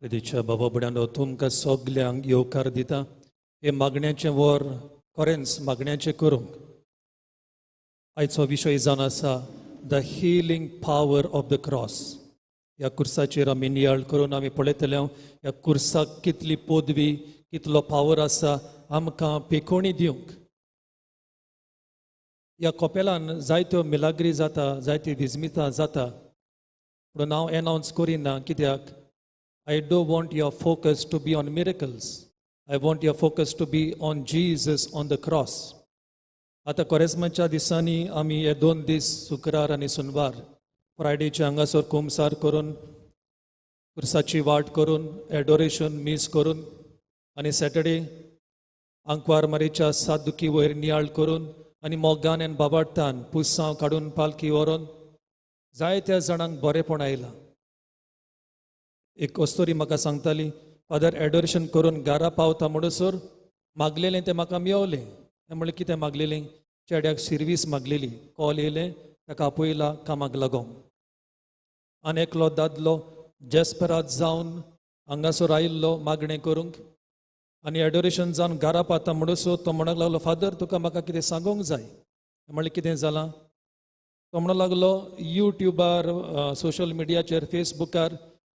प्रितीच्या बाबा बुड्यानो तुमकां सगल्यांक येवकार दिता हे मागण्याचें वर खरेंच मागण्याचें करूंक. आयचो विशय जावन आसा the healing power of the cross. ह्या कुर्साचेर आमी नियाळ करून आमी पळयतले ह्या कुर्साक कितली पदवी कितलो पावर आसा आमकां पेखोवणी दिवंक. ह्या कोपेलान जायत्यो मिलाग्री जाता, जायतीं विजमितां जाता, पूण हांव एनावन्स करिना कित्याक I don't want your focus to be on miracles. I want your focus to be on Jesus on the cross. आता कोरेस्माच्या दिसांनी आमी हे 2 दीस शुक्रार आनी सुनवार फ्रायडेचे हांगासर कुमसार करून कुर्साची वाट करून एडोरेशन मीस करून आनी सॅटर्डे आंकवार मारीच्या सादुकी वयर नियाळ करून आनी मोगान आनी बाबाडटान पुस्सांव काडून पालखी व्हरून जायत्या जाणांक बरेपण आयलां. एक कस्तुरी म्हाका सांगताली फादर एडोरेशन करून घरा पावता म्हणसर मागलेलें तें म्हाका मेवलें. हें म्हणलें कितें मागलेलें? चेड्याक सर्वीस मागलेली, कॉल येयलें, ताका आपयला कामाक लागोंक. आनी एकलो दादलो जेस्पराद जावन हांगासर आयिल्लो मागणें करूंक आनी एडोरेशन जावन घरा पावता म्हणसर तो म्हणूंक लागलो फादर तुका म्हाका कितें सांगूंक जाय. म्हणलें कितें जालां? तो म्हणूंक लागलो यूट्यूबार सोशल मिडियाचेर फेसबुकार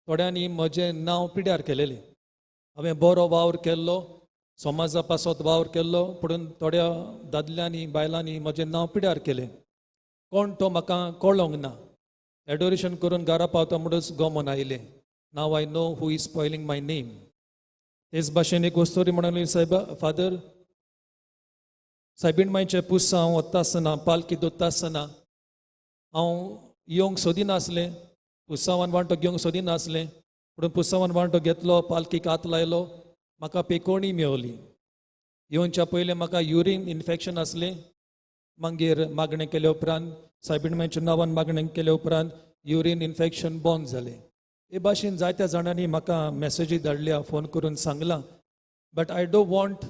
थोड्यांनी म्हजें नांव पिड्यार केलेलें. हांवें बरो वावर केल्लो, समाजा पासत वावर केल्लो, पूण थोड्या दादल्यांनी बायलांनी म्हजें नांव पिड्यार केलें. कोण तो म्हाका कळोंक ना. एडोरेशन करून घरा पावता म्हणूच गोमोन आयलें. Now I know who is spoiling my name. तेच भाशेन एक वस्तोरी म्हणून सायबा फादर सायबीण मायचे पुस्सां हांव वता आसतना पालखी दोत्ता आसतना हांव येवंक सोदिनासलें. पुस्सांवान वांटो घेवंक सोदिनासलें, पूण पुस्सांवान वांटो घेतलो, पालखीक हात लायलो, म्हाका पेखोवणी मेवली. येवच्या पयलें म्हाका युरीन इन्फेक्शन आसलें. मागीर मागणें केल्या उपरांत सायबीण मायच्या नांवान मागणें केल्या उपरांत युरीन इन्फेक्शन बंद जालें. हे भाशेन जायत्या जाणांनी म्हाका मॅसेजी धाडल्या, फोन करून सांगलां. But I don't want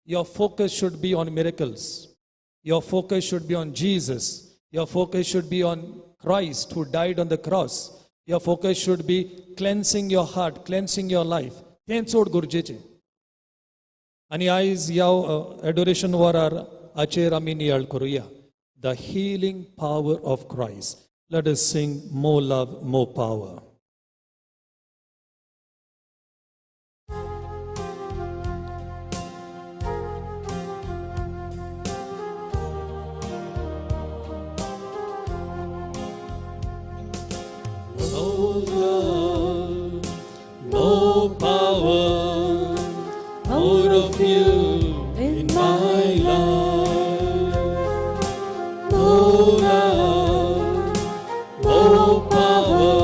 your focus should be on miracles. Your focus should be on Jesus. Your focus should be on Christ who died on the cross. Your focus should be cleansing your heart, cleansing your life. तें चड गरजेचें. आनी आयज ह्या adoration वरार हाचेर आमी नियाळ करुया. The healing power of Christ. Let us sing more love more power. More power, more of you in my life. More love, more power,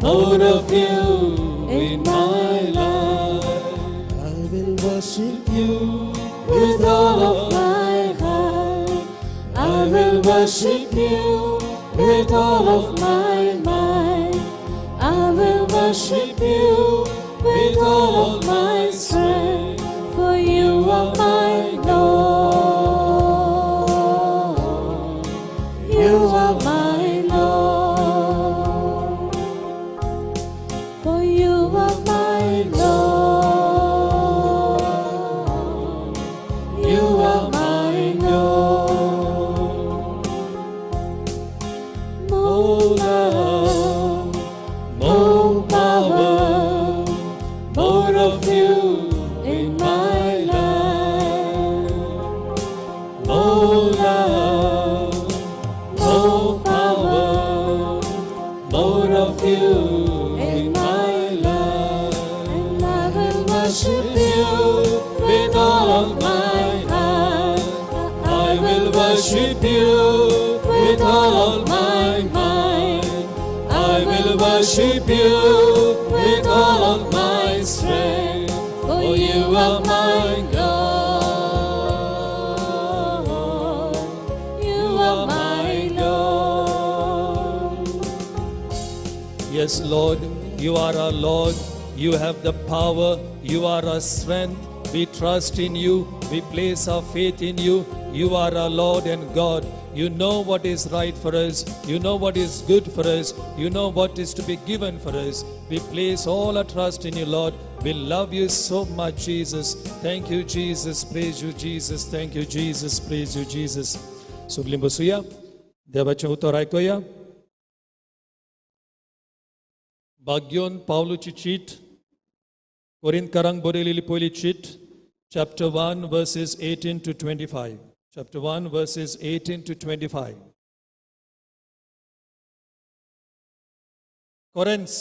more of you in my life. I will worship you with all of my heart. I will worship you with all of my mind. I will worship you with all of my strength, for you are my Lord. You are my Lord. For you are my Lord. You are my Lord. More love, more power, more of you in my life. More love, more power, more of you in my life. And I will worship you with all of my heart. I will worship you with all of my mind. I will worship you with all of my strength, for you are my Lord. You are my Lord. Yes, Lord, you are our Lord. You have the power. You are our strength. We trust in you. We place our faith in you. You are our Lord and God. You know what is right for us. You know what is good for us. You know what is to be given for us. We place all our trust in you, Lord. We love you so much, Jesus. Thank you, Jesus. Praise you, Jesus. Thank you, Jesus. Praise you, Jesus. Suglim basuya. देवाचें उतर ऐकूया. भाग्योन पावलुची cheat, कोरिंथकारांक बरयलेली पयली cheat, chapter 1 verses 18 to 25. Chapter 1 verses 18 to 25. Coherence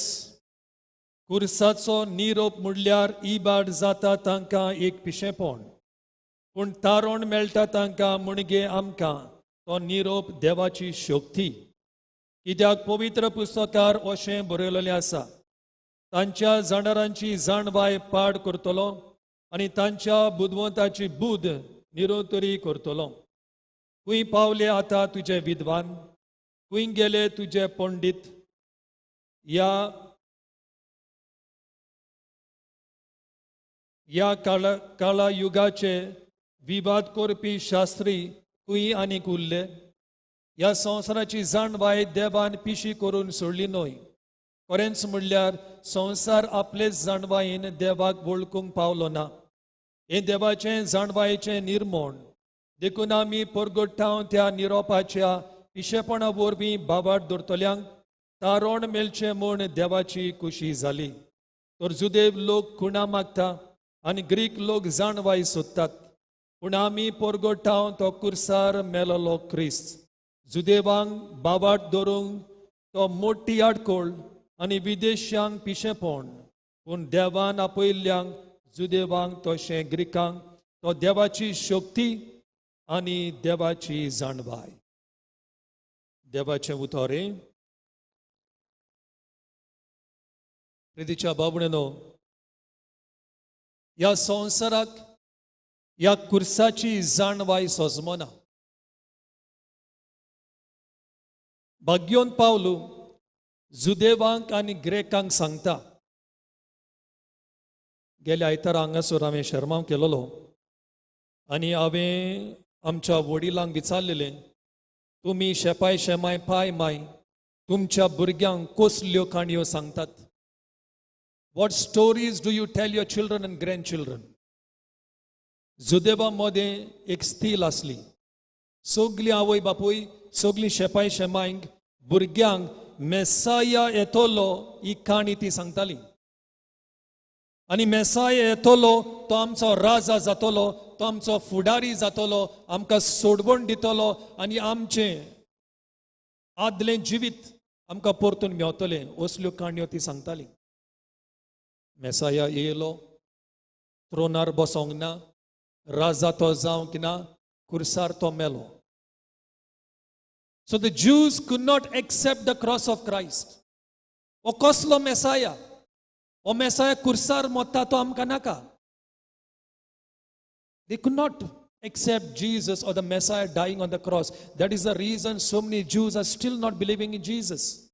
कुर्साचो निरोप म्हणल्यार इबाड जाता तांकां एक पिशेपण, पूण तारण मेळटा तांकां म्हणगे आमकां तो निरोप देवाची शक्ती. कित्याक पवित्र पुस्तकार अशें बरयलेलें आसा, तांच्या जाणरांची जाणबाय पाड करतलो आनी तांच्या बुदवंताची बुद निरोतरी करतलो. खूंय पावले आतां तुजे विद्वान, खूंय गेले तुजे पंडीत. या काळा युगाचे विवाद करपी शास्त्री खूंय आनीक उरले. ह्या संवसाराची जाणबाय देवान पिशी करून सोडली न्हय. खरेंच म्हणल्यार संवसार आपलेच जाणबायेन देवाक वळखूंक पावलो ना. हे देवाचें जाणबायेचें निर्मण देखून आमी परगट्टांव त्या निरोपाच्या पिशेपणा वरवीं बाबाट धरतल्यांक तारण मेळचें म्हूण देवाची खुशी जाली. तर जुदेव लोक खुणा मागता आनी ग्रीक लोक जाणबाय सोदतात, पूण आमी परगट्टांव तो कुर्सार मेलोलो क्रिस्त. जुदेवांक बाबाट धरूंक तो मोठी आडकोळ आनी विदेशांक पिशेपण, पूण देवान आपयल्ल्यांक जुदेवांक तशें ग्रीकांक तो देवाची शक्ती आनी देवाची जाणबाय. देवाचें उतोरे. प्रितीच्या बाबणेनो, ह्या संवसाराक ह्या कुर्साची जाणबाय सोजमना. भाग्योन पावलू जुदेवांक आनी ग्रेकांक सांगता. गेल्या आयतारा हांगासर हांवें शर्माव केलोलो आनी हांवें आमच्या वडिलांक विचारलेलें, तुमी शेपाय शेमाय पाय माय तुमच्या भुरग्यांक कसल्यो काणयो सांगतात? What stories do you tell your children and grandchildren? जुदेवा मदें एक स्तील आसली. सगलीं आवय बापूय, सगलीं शेपाय शेमायंक भुरग्यांक मेसाया येतलो ही काणी ती सांगताली. आनी मेसाया येतलो तो आमचो राजा जातलो, तो आमचो फुडारी जातलो, आमकां सोडवण दितलो आनी आमचें आदलें जिवीत आमकां परतून मेवतलें. असल्यो काणयो ती सांगताली. मेसाया येयलो, त्रोनार बसोंक ना, राजा तो जावंक ना, कुर्सार तो मेलो. So the Jews could not accept the cross of Christ. O कसलो मेसाया? O मेसाया कुर्सार मोत्ता तो आमकां नाका. They could not accept Jesus or the Messiah dying on the cross. That is the reason so many Jews are still not believing in Jesus.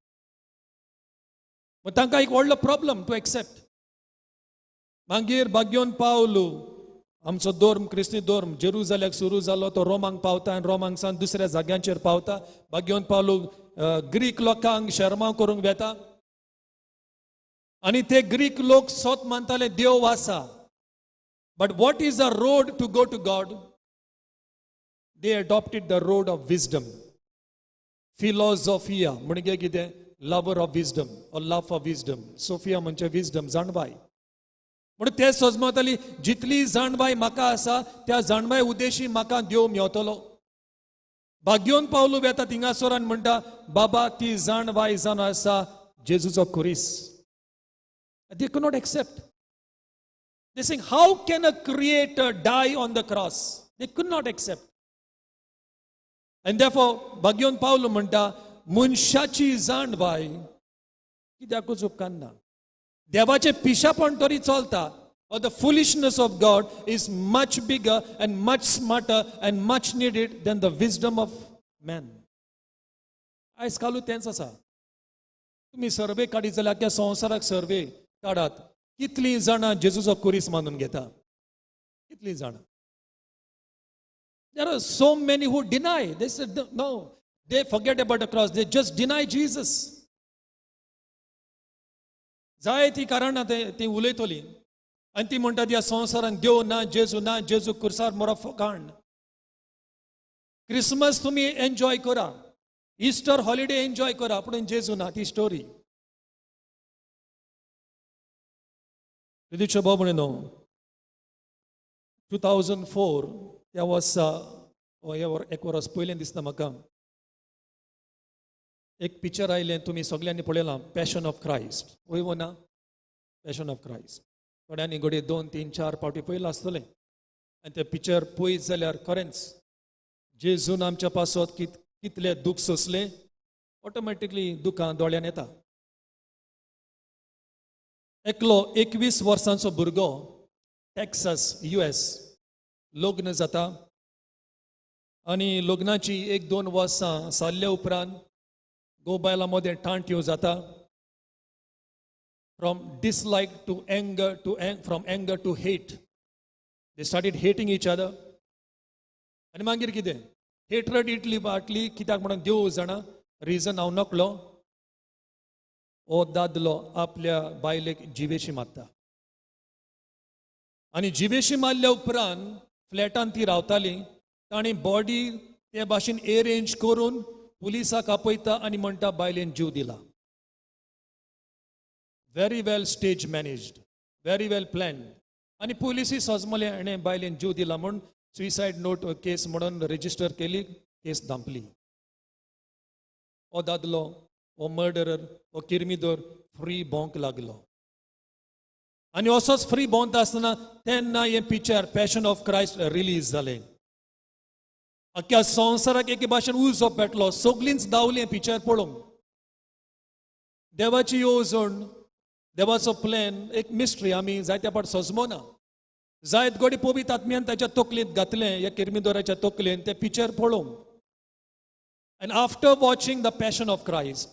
But तांकां एक व्हडलो problem to accept. मागीर भाग्योन पावलू आमचो धर्म, क्रिस्ती धर्म जेरुजाल्याक सुरू जालो, तो रोमांक पावता आनी रोमांकसान दुसऱ्या जाग्यांचेर पावता. भाग्योन पावलू ग्रीक लोकांक शर्माव करूंक वेता आनी ते ग्रीक लोक सोत मानताले देव आसा. But what is the road to go to God? They adopted the road of wisdom. Philosophia म्हणजे कितें? lover of wisdom or love for wisdom. Sophia म्हणजे wisdom, जाणबाय. म्हणून ते सोजमताली जितली जाणबाय म्हाका आसा त्या जाणबाय उद्देशी म्हाका देव मेवतलो. भाग्योन पावलू वेता थिंगासोर आनी म्हणटा, बाबा ती जाणबाय जावन आसा जेजूचो खुरीस. They could not accept. They saying, how can a creator die on the cross? They could not accept. And therefore, भाग्योन पावलू म्हणटा, मनशाची जाणबाय कित्याकूच उपकारना. देवाचे पिशापण तरी चलता. Or the foolishness of God is much bigger and much smarter and much needed than the wisdom of man. आयज कालू तेंच आसा. तुम्ही सर्वे काडी जाल्यार त्या संवसाराक सर्वे काडात. कितलीं जाणां जेजूचो कुरीस मानून घेता? कितलीं जाणां? There are so many who deny. They said, no, they forget about the cross. They just deny Jesus. जाय ती कारणां ती उलयतली आनी ती म्हणटात ह्या संवसारान देव ना, जेजू कुर्सार मोरा फकाण. क्रिसमस तुम्ही एन्जॉय करा, इस्टर हॉलिडे एन्जॉय करा, पूण जेजू ना, ती स्टोरी. रिदीच्या भाव म्हणून 2004 त्या वर्सा एक वर्स पयलें दिसता म्हाका एक पिक्चर आयलें, तुमी सगळ्यांनी पळयलां, पॅशन ऑफ क्रायस्ट. वय ना पॅशन ऑफ क्रायस्ट. थोड्यांनी घडये 2, 3, 4 फावटी पयलां आसतलें. आनी तें पिक्चर पळयत जाल्यार खरेंच जेजून आमच्या पासत कितले दूख सोंसलें, ऑटोमॅटिकली दुखां दोळ्यान येता. एकलो 21 वर्सांचो भुरगो टॅक्सास US लग्न जाता आनी लग्नाची 1-2 वर्सां जाल्ल्या उपरांत गोबायला मदें टांट्यो जाता. From dislike to anger from anger to hate. They started hating each other. आनी मागीर कितें हेट्रड इटली बाटली कित्याक म्हणून देव जाणा, रिजन हांव नकळो. हो दादलो आपल्या बायलेक जिवेशी मारता आनी जिवेशी मारल्या उपरांत फ्लॅटान ती रावताली. ताणी बॉडी ते भाशेन एरेंज करून पुलिसाक आपयता आनी म्हणटा बायलेन जीव दिला. Very well stage managed, very well plan. आनी पुलिसी सजमले हाणें बायलेन जीव दिला म्हूण सुइसायड नोट केस म्हणून रजिस्टर केली, केस धांपली. हो दादलो, हो मर्डरर, हो किरमीदोर फ्री भोंवंक लागलो. आनी असोच फ्री भोंवता आसतना तेन्ना हें picture passion of Christ release जालें. अख्ख्या संवसाराक एके भाशेन उजो पेटलो. सगळींच धांवलीं पिक्चर पळोवंक. देवाची येवजण, देवाचो प्लॅन, एक मिस्ट्री आमी जायत्या फावट सजमोना. जायत गोडी पवित्र आत्म्यान ताच्या तकलेंत घातलें, ह्या किरमीदोराच्या तकलेंत, तें पिक्चर पळोवंक. आनी after watching the passion of Christ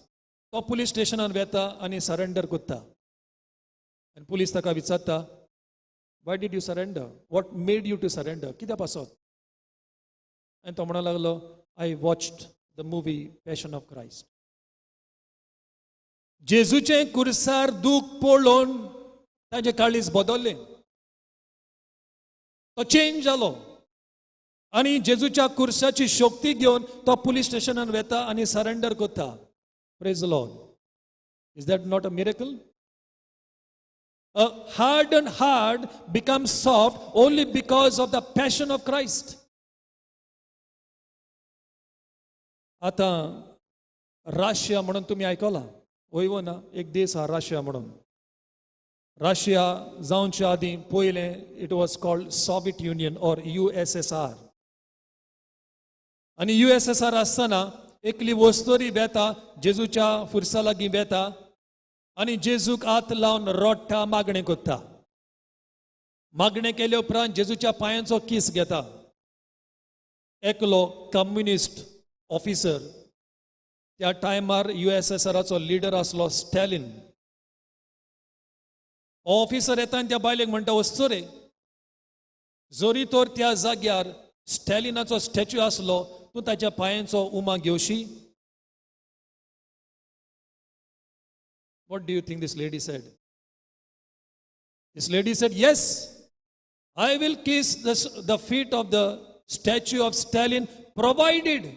तो पुलीस स्टेशनान वेता आनी सरेंडर करता. आनी पुलीस ताका विचारता, why did you surrender? What made you to surrender? कित्याक पासत? आनी तो म्हणूंक लागलो, I watched the movie passion of Christ. जेजूचें कुर्सार दूख पळोवन ताचें काळीज बदल्लें. तो चेंज जालो आनी जेजूच्या कुर्साची शक्ती घेवन तो पुलीस स्टेशनान वेता आनी सरेंडर करता. Praise the Lord. Is that not a miracle? A hardened heart becomes soft only because of the passion of Christ. आता रशिया म्हणून तुम्ही ऐकला वय ना, एक देश हा रशिया म्हणून. रशिया जावच्या आधी पहिले it was called Soviet union और USSR. आणि USSR असताना एकली वस्तोरी वेता जेजूच्या फुर्सा लागीं वेता आनी जेजूक हात लावन रोडटा, मागणें करता. मागणें केल्या उपरांत जेजूच्या पांयांचो किस घेता. एकलो कम्युनिस्ट ऑफिसर, त्या टायमार USSRचो लिडर आसलो स्टॅलिन. ऑफिसर येता आनी त्या बायलेक म्हणटा, वचचो रे. जोरी तर त्या जाग्यार स्टॅलिनाचो स्टॅच्यू आसलो, तूं ताच्या पांयांचो Uma घेवशी. What do you think this lady said? This lady said, yes, I will kiss the feet of the statue of Stalin provided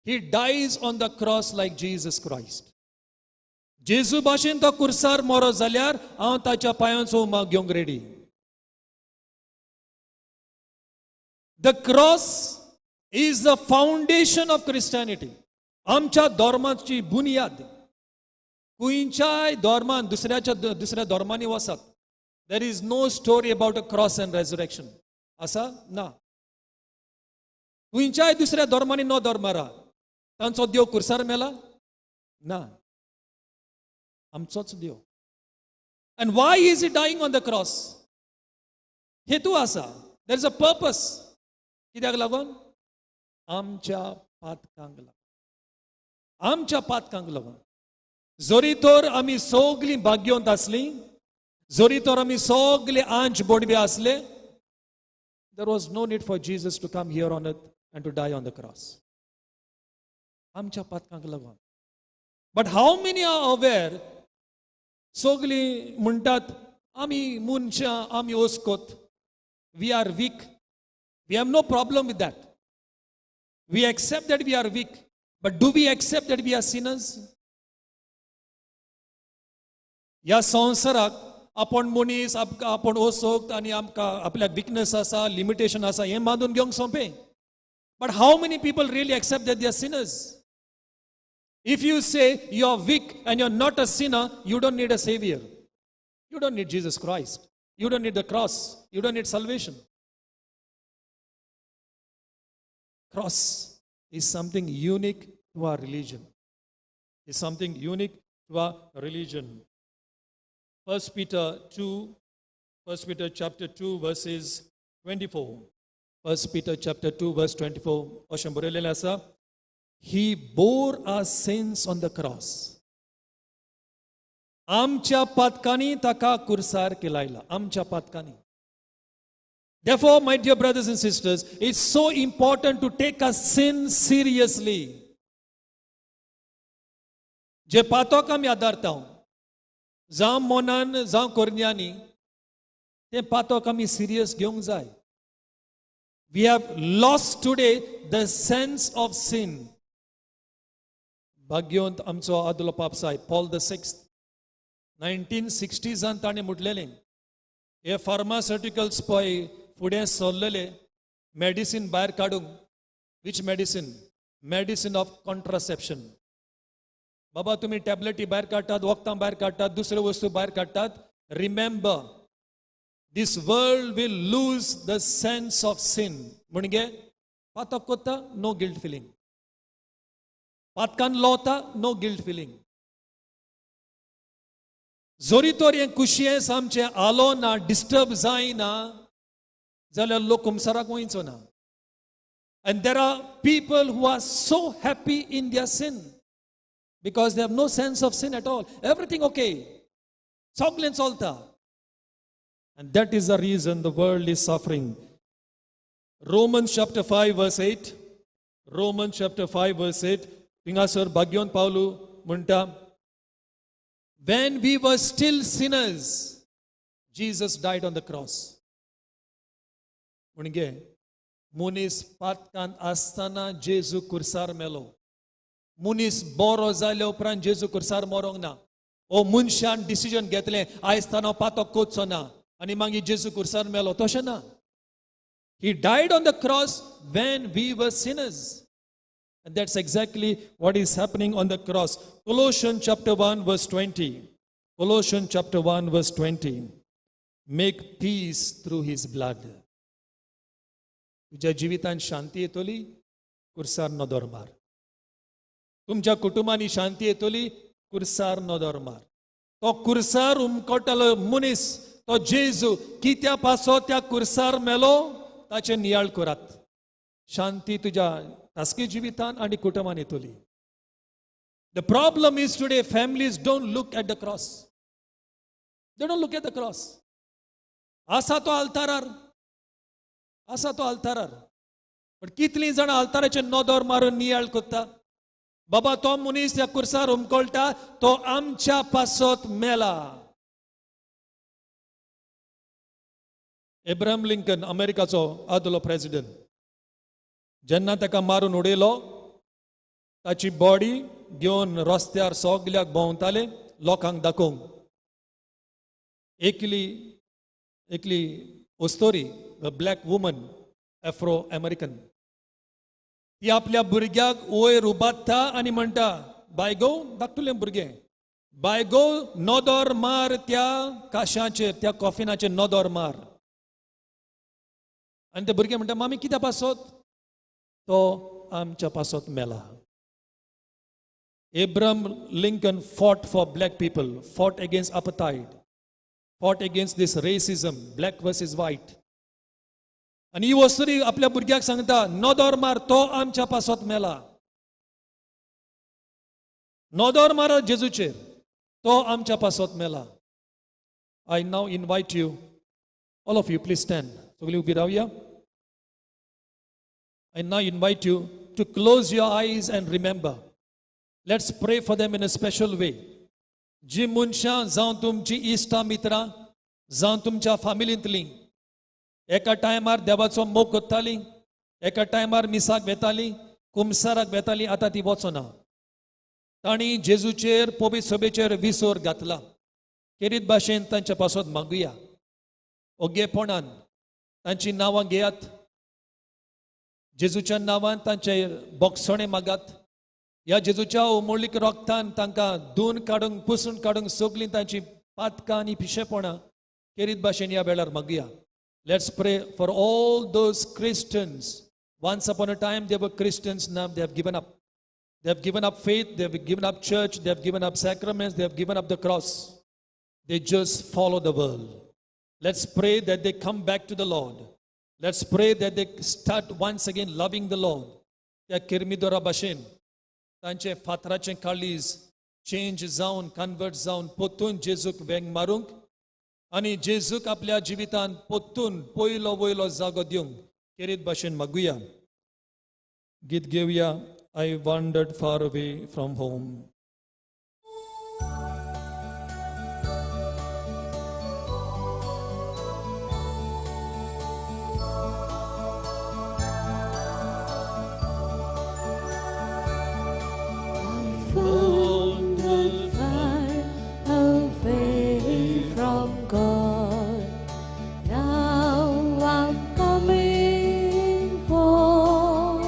he dies on the cross like Jesus Christ. जेजू भाशेन तो कुर्सार मोरो जाल्यार हांव ताच्या पांयांचो उमा घेवंक ready. The cross is the foundation of Christianity. आमच्या धर्माची बुनियाद. खंयच्याय धर्मान दुसऱ्या धर्मांनी वसात, there is no story about a cross and resurrection. आसा ना. खंयच्याय दुसऱ्या धर्मांनी न धर्मारा तांचो देव कुर्सार मेला ना, आमचोच देव. And why is it dying on the cross? हेतू आसा, देर इज अ पर्पस. कित्याक लागून? आमच्या पातकांक लागून. आमच्या पातकांक लागून. जोरी तर आमी सगळीं भाग्यवंत आसलीं, जोरी तर आमी सगळे आंच बोडवे आसले, there was no need for Jesus to come here on earth and to die on the cross. आमच्या पातकांक लागून. But how many are aware? सगळीं म्हणटात आमी मनशां आमी ओस्कोत. We are weak. We have no problem with that. We accept that we are weak. But do we accept that we are sinners? ह्या संवसाराक आपण मनीस आपण ओसोक आनी आमकां आपल्याक विकनेस आसा लिमिटेशन आसा हें बांदून घेवंक सोंपें. But how many people really accept that they are sinners? If you say you are weak and you are not a sinner, you don't need a savior. You don't need Jesus Christ. You don't need the cross. You don't need salvation. Cross is something unique to our religion. It's something unique to our religion. 1 Peter chapter 2 verses 24. 1 Peter chapter 2 verse 24. अशें बरयलेलें आसा. He bore our sins on the cross. आमच्या पातकांनी ताका कुरसार केलायला. आमच्या पातकांनी. Therefore, my dear brothers and sisters, it's so important to take our sin seriously. जे पातोक आमी आदारता जावं मोनान जावं कोरन्यांनी तें पातोक आमी सिरियस घेवंक जाय. We have lost today the sense of sin. भाग्योंत आमचो आदलो पापसाय Paul VI 1960s ताणें म्हटलेलें हे फार्मास्युटिकल्स पळय फुडें सरलेले मेडिसीन भायर काडूंक. विच मेडिसीन ऑफ कॉन्ट्रासेप्शन. बाबा तुमी टॅबलेटी भायर काडटात, वखदां भायर काडटात, दुसऱ्यो वस्तू भायर काडटात. Remember this world will lose the sense of sin. म्हणजे पातक कोत्ता नो गिल्ट फिलींग. पातकान लोवता नो गिल्ट फिलींग. जोरी तोर हें कुशियेंस आमचें आलो ना डिस्टर्ब जायना जाल्यार लोक कुमसाराक वयचो ना. And there are people who are so happy in their sin because they have no sense of sin at all. Everything okay. Soglen solta. And that is the reason the world is suffering. Romans chapter 5 verse 8. Romans chapter 5 verse 8. Pingasar Bhagyon Paulu munta. When we were still sinners, Jesus died on the cross. म्हणजे मुनीस पातकान आसतना जेजू कुरसार मेलो. मुनीस बरो जाले उपरांत जेजू कुरसार मरोंक ना. ओ मनशान decision घेतलें आयज ताणें पातक कोचचो ना आनी मागीर जेजू कुरसार मेलो. तशें ना. He died on the cross when we were sinners. And that's exactly what is happening on the cross. Colossians chapter 1 verse 20. Colossians chapter 1 verse 20. Make peace through his blood. तुझ्या जिवितान शांती येतली कुरसार नदर मार. तुमच्या कुटुंबानी शांती येतली कुरसार नदर मार. तो कुरसार उमकोटलो मनीस तो जेजू कित्या पासो त्या कुरसार मेलो ताचे नियाळ करात. शांती तुझ्या खासगी जिवितान आणि कुटुंबान येतली. The problem is today families don't look at the cross. They don't look at the cross. आसा तो आल्तारार. आसा तो आल्तारार. पण कितलीं जाणां आल्ताराचे नदर मारून नियाळ कोत्ता. बाबा तो मनीस त्या कुरसार उमकोळटा तो आमच्या पासत मेला. एब्राहम लिंकन अमेरिकाचो आदलो प्रेसिडेंट जेन्ना ताका मारून उडयलो ताची बॉडी घेवन रस्त्यार सगल्याक भोंवताले लोकांक दाखोवंक. एकली ओस्तोरी ब्लॅक वुमन एफ्रो अमेरिकन ती आपल्या भुरग्याक वयर उबारता आनी म्हणटा बायगो धाकटुलें भुरगें बायगो नदर मार त्या काशाचेर त्या कॉफिनाचेर नदर मार. आनी ते भुरगें म्हणटा मामी कित्या पासत तो आमच्या पासत मेला. Abraham Lincoln fought for black people, fought against apartheid, fought against this racism, black versus white. आणि ही वस्तुरी आपल्या भुरग्याक सांगता नदर मार तो आमच्या पासत मेला. नदर मार जेजूचेर तो आमच्या पासत मेला. I now invite you, all of you, please stand. सगळीं उबी रावया. I now invite you to close your eyes and remember. Let's pray for them in a special way. जी मनशां जावं तुमची इश्टा मित्रां जावं तुमच्या फॅमिलींतलीं एका टायमार देवाचो मोग करतालीं, एका टायमार मिसाक वेतालीं, कुमसाराक वेतालीं, आतां ती वचना. तांणी जेजूचेर पवित्र सभेचेर विसर घातला. केरीत भाशेन तांचे पासत मागुया. ओगेपणान तांची नांवां घेयात. जेजूच्या नांवान तांचेर बोगसणे मागात. ह्या जेजूच्या उमळीक रोगतान तांकां धुवन काडूंक, पुसून काडूंक सगलीं तांची पातकां आनी पिशेपणां केरीत भाशेन ह्या वेळार मागुया. Let's pray for all those Christians. Once upon a time they were Christians, now they have given up. They have given up faith, they have given up church, they have given up sacraments, they have given up the cross. They just follow the world. Let's pray that they come back to the Lord. Let's pray that they start once again loving the Lord. त्या किरमिदोरा भाशेन तांचे फातराचें काळीज change जावन, convert जावन, पोतून जेजूक वेंग मारूंक आनी जेजूक आपल्या जिवितान पोतून पयलो वयलो जागो दिवंक केरीत भाशेन मागुया. गीत घेवया. I wandered far away from home. Wandered far away from God. Now I'm coming home.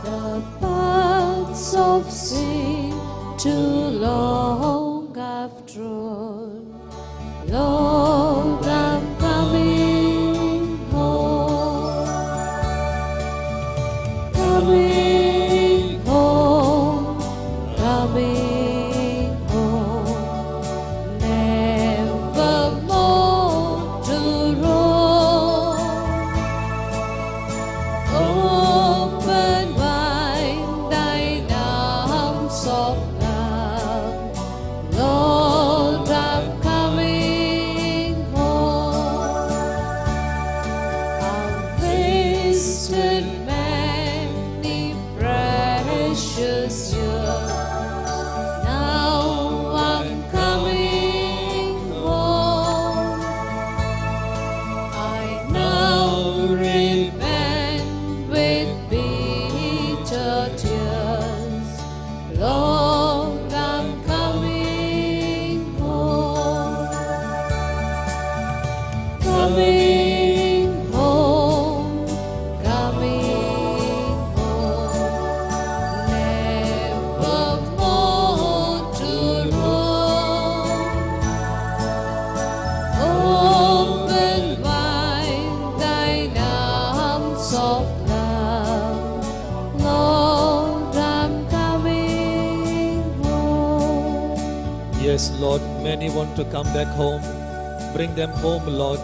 The paths of sin too long I've trod. Lord, I'm coming home. Coming home, coming home. Never more to roam. Open wide thine arms of love. Lord, I'm coming home. I've wasted many precious years. Now I'm coming home. I now repent with bitter tears. Lord, I'm coming home. Coming home, coming home. Never more to roam. Open wide thine arms of love. Lord, I'm coming home. Yes, Lord, many want to come back home. Bring them home, Lord.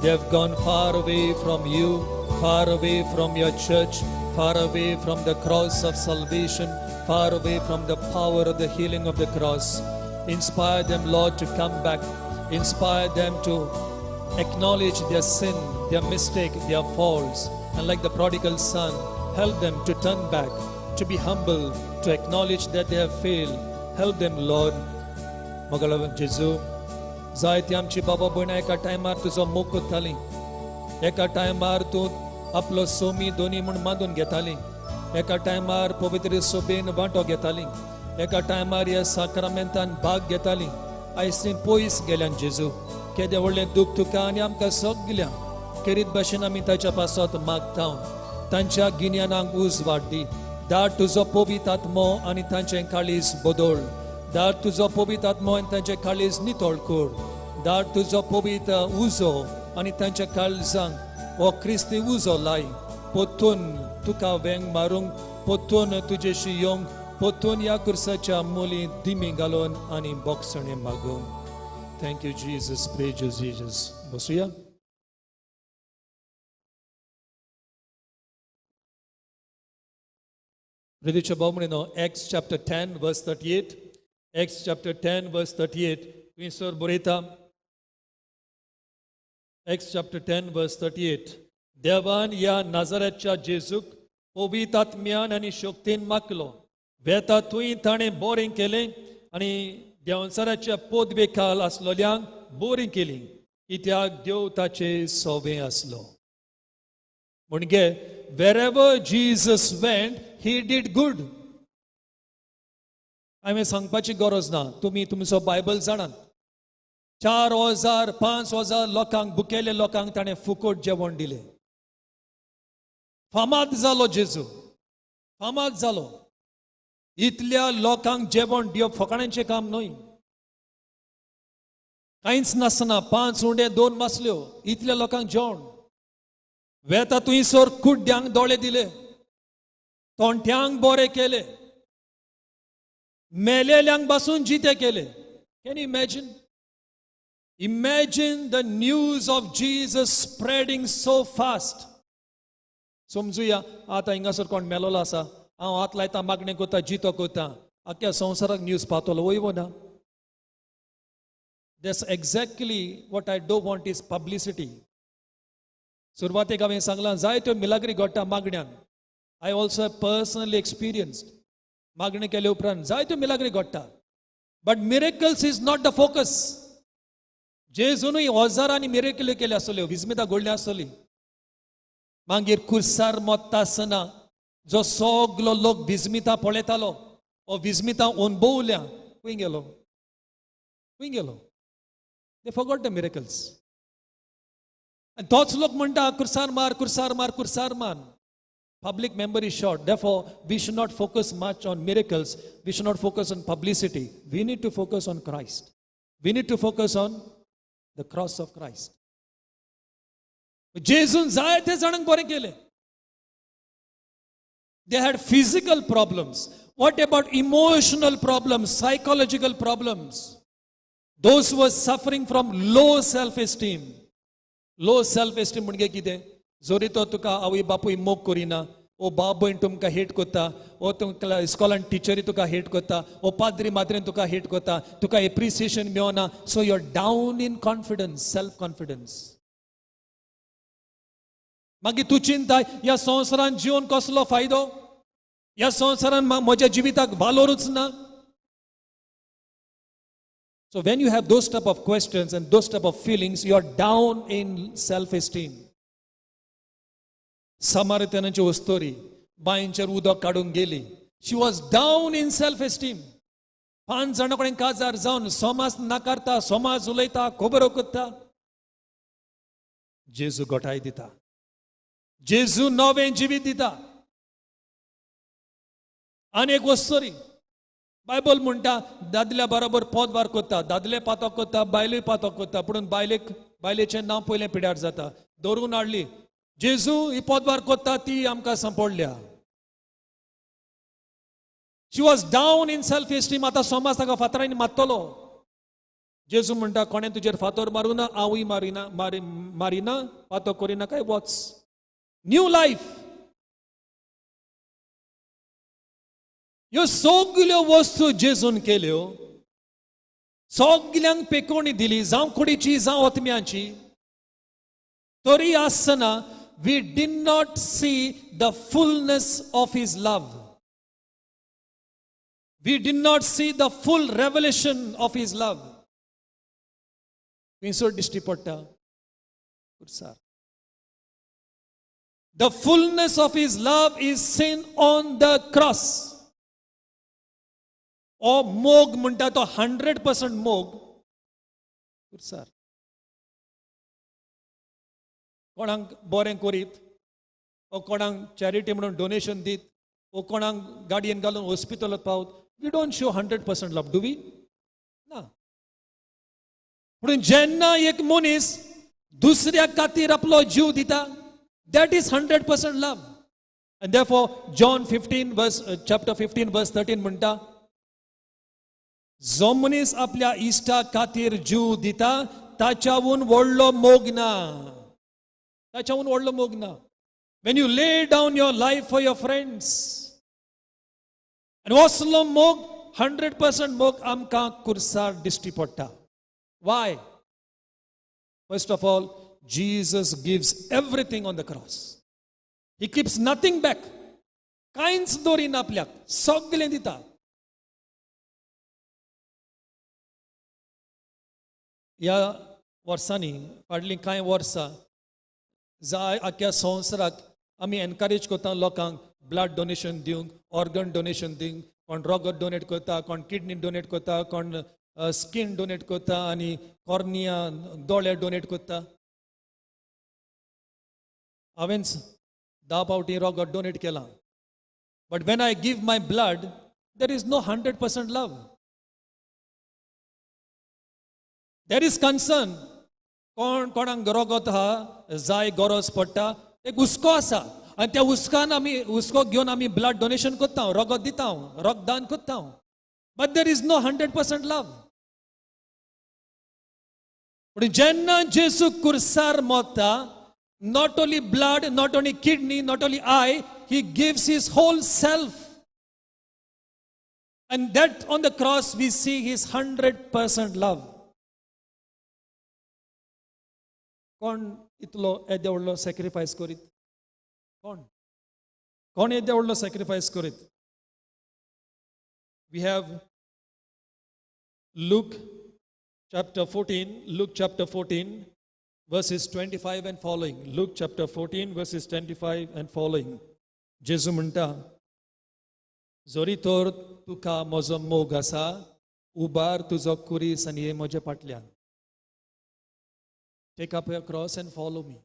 They have gone far away from you, far away from your church, far away from the cross of salvation, far away from the power of the healing of the cross. Inspire them, Lord, to come back. Inspire them to acknowledge their sin, their mistake, their faults. And like the prodigal son, help them to turn back, to be humble, to acknowledge that they have failed. Help them, Lord. Mogala Jesu, जायती आमची बाबा भयणां एका टायमार तुजो मोग करतालीं. एका टायमार तूं आपलो सोमी दोनी म्हूण बांदून घेतालीं. एका टायमार पवित्र सोबेन वांटो घेतालीं. एका टायमार ह्या साक्रामेंतान भाग घेतालीं. आयज तीं पयस गेल्यान जेजू. केदें व्हडलें दूख तुका आनी आमकां सगल्यांक केरीत भाशेन आमी ताच्या पासत मागता. तांच्या गिन्यानाक उज वाड दी. धाड तुजो पवित्र आत्मो आनी तांचें काळीज बदल. धाड तुजो पवित्र आत्मो आनी तांचें काळीज नितळ कर. धाड तुजो पवित्र उजो आनी तांच्या काळजांक हो क्रिस्ती उजो लाय. पोतून तुका वेंग मारूंक, पोतून तुजेशी येवंक, पोतून ह्या कुर्साच्या मुली दिमी घालून आनी बोगसणे मागूंक. Thank you Jesus. Praise you Jesus. बसूया. British Abomino, Acts chapter 10, verse 38. Acts chapter 10, verse 38. Winsor Borita. Acts chapter 10, verse 38. देवान या नाझारेथच्या जेजूक पवित्र आत्म्यान आनी शक्तीन मागलो वेता तुई ताणें बोरीं केलें आनी देंवचाराच्या पोदवे खाल आसलोल्यांक बोरीं केली कित्याक देव ताचे सोबे आसलो म्हणजे wherever Jesus went he did good. हांवें सांगपाची गरज ना तुमी तुमचो बायबल जाणात 4,000-5,000 लोकांक भुकेले लोकांक ताणें फुकट जेवण दिलें फामाद जालो जेजू फामाद जालो इतल्या लोकांक जेवण दिवप फकाणांचें काम न्हय कांयच नासना 5 उंडे 2 मासल्यो इतल्या लोकांक जेवण वेता तुयसर कुड्ड्यांक दोळे दिले तोंट्यांक बोरे केले मेलेल्यांक बसून जिते केले can you imagine the news of Jesus spreading so fast समजुया आतां हिंगासर कोण मेलोलो आसा हांव हात लायता मागणें कोता जितो कोता आख्या संवसाराक न्यूज पावतलो वयवो ना that's exactly what I don't want is publicity सुरवातेक हांवें सांगलां जायत्यो मिलाग्री घडटा मागण्यांक आय ऑल्सो पर्सनली एक्सपिरियन्स्ड मागणी केले उपरांत जायत्यो मिलाग्री घडटा but miracles is not the focus जेजूनय हजारांनी मिरेकल्यो केल्यो आसल्यो विस्मितां घडलीं आसतलीं मागीर कुर्सार मोत्ता आसतना जो सगलो लोक विस्मितां पळयतालो हो विस्मितां अणभवल्या खंय गेलो दे फॉरगॉट द मिरेकल्स आनी तोच लोक म्हणटा कुर्सार मार public memory is short therefore we should not focus much on miracles we should not focus on publicity we need to focus on Christ we need to focus on the cross of Christ Jesus जायते जाणांक बरें केलें they had physical problems what about emotional problems psychological problems those who were suffering from low self esteem म्हणजे कितें जोरी तो तुका आवय बापूय मोग करिना ओ बाप भयण तुमकां हेट कोत्ता ओ तुमकां इस्कॉलान टिचरी तुका हेट कोत्ता ओ पाद्री माद्रीन तुका हेट कोत्ता तुका एप्रिसिएशन मेळना so you are down in confidence self confidence मागीर तूं चिंताय ह्या संवसारान जिवन कसलो फायदो ह्या संवसारान म्हज्या जिविताक वालोरूच ना So when you have those type of questions and those type of feelings, you are down in self-esteem. Samaritanaची वस्तोरी बांयचेर उदक काडूंक गेली. She was down in self-esteem. 5 जाणां कडेन काजार जावन समाज नाकारता, समाज उलयता, खबर करता. जेजू घटाय दिता. जेजू नवें जिवीत दिता. आनी एक वस्तोरी बायबल म्हणटा दादल्या बरोबर पोदवार कोत्ता दादले पातोक कोत्ता बायलूय पातोक कोत्ता पूण बायलेचें नांव पयलें पिड्यार जाता दवरून हाडली जेजू ही पोदवार कोत्ता ती आमकां सांपडल्या she was down in self esteem आतां समाज ताका फातरांनी मारतलो जेजू म्हणटा कोणें तुजेर फातर मारूना हांवूय मारिना पातो करिना काय वॉच न्यू लायफ ह्यो सगल्यो वस्तू जेजून केल्यो सगल्यांक पेकोवणी दिली जावं कुडीची जावं आत्म्याची तरी आसतना we did not see the fullness of his love we did not see the full revelation of his love खंयसर दिश्टी पडटा कुर्सार the fullness of his love is seen on the cross ओ मोग म्हणटा तो 100% मोग कुर्सार कोणाक बरें करीत ओ कोणाक चॅरिटी म्हणून डोनेशन दीत ओ कोणाक गाडयेन घालून हॉस्पिटलांत पावत we don't show 100% love do we ना पूण जेन्ना एक मनीस दुसऱ्या खातीर आपलो जीव दिता that is 100% love and therefore John 15:13 म्हणटा जो मनीस आपल्या इश्टा खातीर जीव दिता ताच्याहून व्हडलो मोग ना ताच्याहून व्हडलो मोग ना when you lay down your life for your friends and असलो मोग 100% मोग आमकां कुर्सार दिश्टी पडटा why first of all Jesus gives everything on the cross. He keeps nothing back. कांयच दवरिना आपल्याक, सगळें दिता. ह्या वर्सांनी फाटलीं कांय वर्सां जाय आख्या संवसाराक आमी एनकरेज करता लोकांक ब्लड डोनेशन दिवंक, ऑर्गन डोनेशन दिवंक, कोण रगत डोनेट करता, कोण किडनी डोनेट करता, कोण स्किन डोनेट करता आनी कॉर्निया दोळे डोनेट करता. हांवें 10 फावटी रगत डोनेट केलां. But when I give my blood, there is no 100% love. There is concern. कोणाक रगत आहा जाय गरज पडटा एक हुस्को आसा आनी त्या हुस्कान आमी हुस्को घेवन आमी ब्लड डोनेशन करता, रगत दिता, रक्तदान करता. But there is no 100% love. पूण जेन्ना जेसू कुर्सार मरता, not only blood, not only kidney, not only eye, he gives his whole self. And that on the cross we see his 100% love. कोण इतलो येदे व्हडलो सॅक्रिफायस करीत? कोण येदे व्हडलो सॅक्रिफायस करीत? We have Luke chapter 14, verses 25 and following. Luke chapter 14, verses 25 and following. जेजू म्हणटा, जोरी तोर तुका म्हजो मोग आसा, उबार तुजो कुरीस आनी ये म्हजे फाटल्यान. Take up your cross and follow me.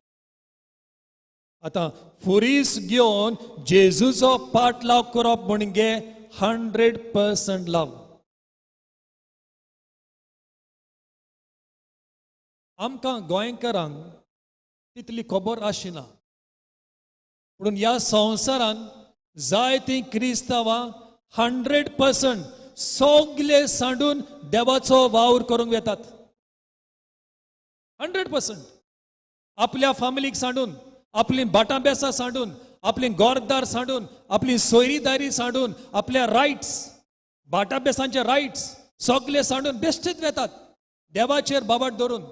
आता फुरीस घेवन जेजूचो पाटलाव करप म्हणजे 100% लव. आमकां गोंयकारांक तितली खबर आशिना, पूण ह्या संवसारान जायतीं क्रिस्तांवां 100% सगळे सांडून देवाचो वावर करूंक येतात. 100% आपल्या फॅमिलीक सांडून, आपली बाटां बेसां सांडून, आपली गोरदार सांडून, आपली सोयरीदारी सांडून, आपल्या रायट्स, बाटां बेसांचे रायट्स सगळे सांडून बेश्टेच वेतात देवाचेर बाबत धरून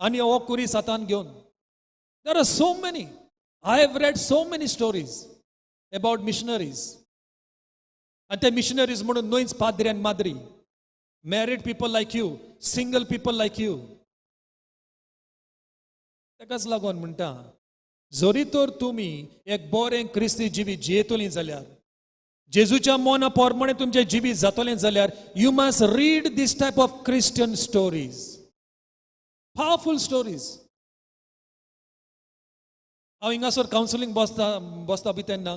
आनी हो कुरीस हातान घेवन. There are so many. I have read so many stories about missionaries. And the missionaries म्हणून नुयच पाद्री आनी Madri, married people like you, single people like you. तेकाच लागून म्हणटा, जोरी तर तुमी एक बरें क्रिस्ती जिवीत जियेतलीं जाल्यार, जेजूच्या मोना पोरमणे तुमचें जिवीत जातलें जाल्यार, you must read this type of Christian stories. Powerful stories. हांव हिंगासर कावन्सिलींग बसता बी तेन्ना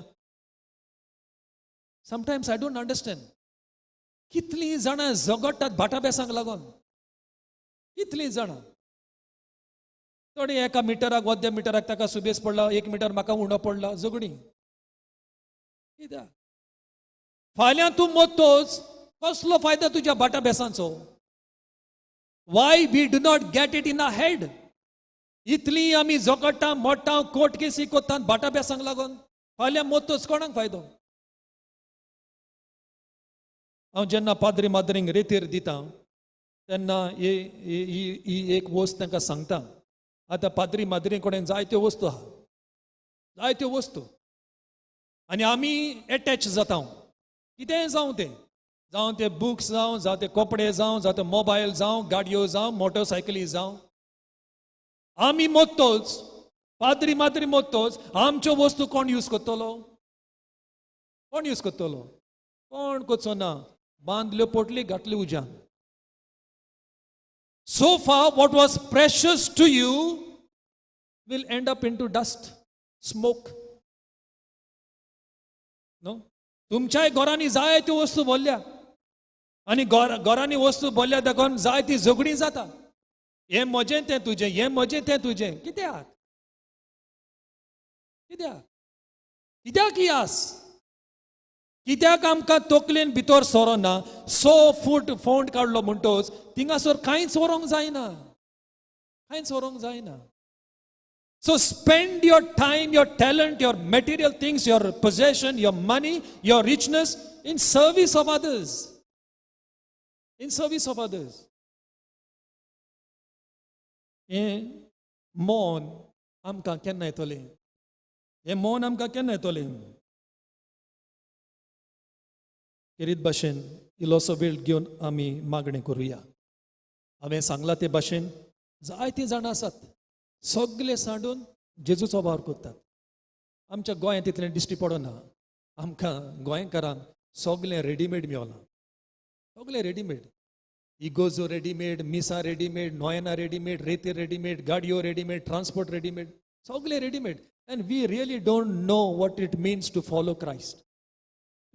समटायम्स आय डोंट अंडरस्टँड कितलीं जाणां झगडटात भाटा बेसांक लागून. कितलीं जाणां. थोडी एका मिटराक वद्या मिटराक ताका सुबेस पडला, 1 मिटर म्हाका उणो पडला, झगडीं. कित्याक? फाल्यां तूं मरतोच कसलो फायदा तुज्या भाटा बेसांचो? Why we do not get it in our head? इतलीं आमी झगडटा, मोडटा, कोर्ट केसी कोत्तात भाटा बेसांक लागून. फाल्यां मरतोच कोणाक फायदो? हांव जेन्ना पाद्री माद्रींक रेतीर दिता तेन्ना ही एक वस्त तांकां सांगता. आतां पाद्री माद्री कडेन जायत्यो वस्तू आहा, जायत्यो वस्तू, आनी आमी एटॅच जाता. कितेंय जावं ते बुक्स जावं ते कपडे जावं ते मोबायल जावं, गाडयो जावं, मोटरसायकली जावं. आमी मोत्तोच, पाद्री माद्री मोत्तोच, आमच्यो वस्तू कोण यूज करतलो? कोण यूज करतलो? कोण करचो ना. बांदल्यो पोटली, घातली उज्यान. So far, what was precious to you will end up into dust, smoke. No? तुमच्याय घरांनी जायत्यो वस्तू भरल्या आनी घरांनी वस्तू भरल्या देखून जायती झगडीं जाता. हें म्हजें तें तुजें, हें म्हजें तें तुजें. कित्याक? कित्याक? कित्याक ही आस? कित्याक आमकां तकलेन भितर सरोना? फोंड काडलो म्हणटोच थिंगासर कांयच व्हरोंक जायना, कांयच व्हरोंक जायना. So spend your time, your talent, your material things, your possession, your money, your richness in service of others. In service of others. मौन आमकां केन्ना येतोलें हें मौन आमकां केन्ना येतोलें किरीत भाशेन इल्लोसो वेळ घेवन आमी मागणें करुया हांवें सांगलां ते भाशेन जायतीं जाणां आसात सगळे सांडून जेजूचो वावर करतात आमच्या गोंयांत तितलें दिश्टी पडना आमकां गोंयकारांक सगळें रेडीमेड मेवलां सगळें रेडीमेड इगोजो रेडीमेड मिसा रेडीमेड नोयना रेडीमेड रेती रेडीमेड गाडयो रेडीमेड ट्रान्सपोर्ट रेडीमेड सगळें readymade and we really don't know what it means to follow Christ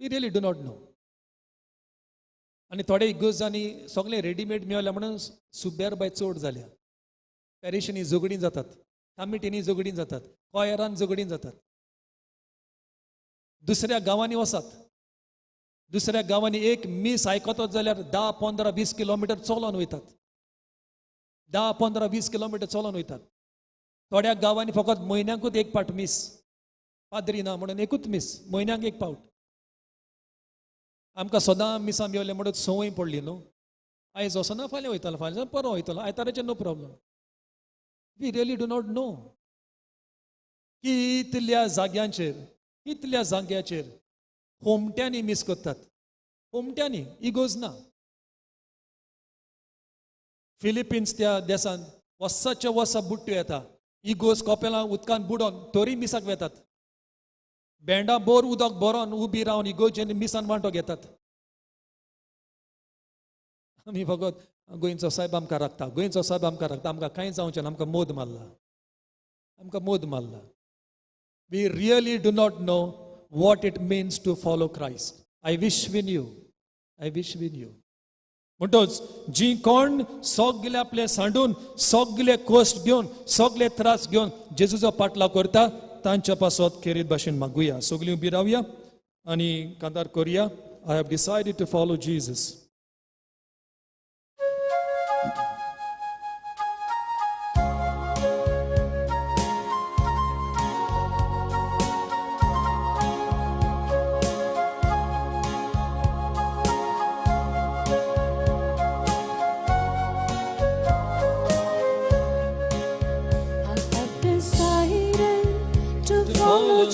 we really do not know आनी थोडे इगोजांनी सगळें रेडीमेड मेवल्या म्हणून सुबेर बाय चड जाल्या पॅरिशींनी झगडीं जातात कामिटींनी झगडीं जातात कॉयरान झगडीं जातात दुसऱ्या गांवांनी वसात दुसऱ्या गांवांनी एक मीस आयकतत जाल्यार 10-15-20 किलोमिटर चलोन वयतात 10-15-20 किलोमिटर चलोन वयतात थोड्या गांवांनी फकत म्हयन्याकूच एक पावट मीस पाद्री ना म्हणून एकूच मीस म्हयन्याक एक पावट आमकां सदां मिसां मेवले म्हणून संवय पडली न्हू आयज वचना फाल्यां वयतलो फाल्यां परवा वयतलो आयताराचेर no problem we really do not know कितल्या जाग्याचेर होमट्यांनी मिस करतात होमट्यांनी इगोज ना फिलिपिन्स त्या देशांत वर्साच्या वर्सा बुट्ट्यो येता इगोज कपेलां उदकान बुडोन तोरी मिसाक वेतात बेंडा बोर उदक बरोन उबी रावन इगोजेन मिसान वांटो घेतात आमी फकत गोंयचो साहेब आमकां राखता गोंयचो साहेब आमकां राखता आमकां कांय जावचें ना आमकां मोद मारला we really do not know what it means to follow Christ. I wish we knew. म्हणटोच जी कोण सगळे आपले सांडून सगळे कश्ट घेवन सगळे त्रास घेवन जेजूचो पाटलाव करता तांच्या पासत खेरीत भाशेन मागुया सगळीं उबी रावया आनी कांतार करुया I have decided to follow Jesus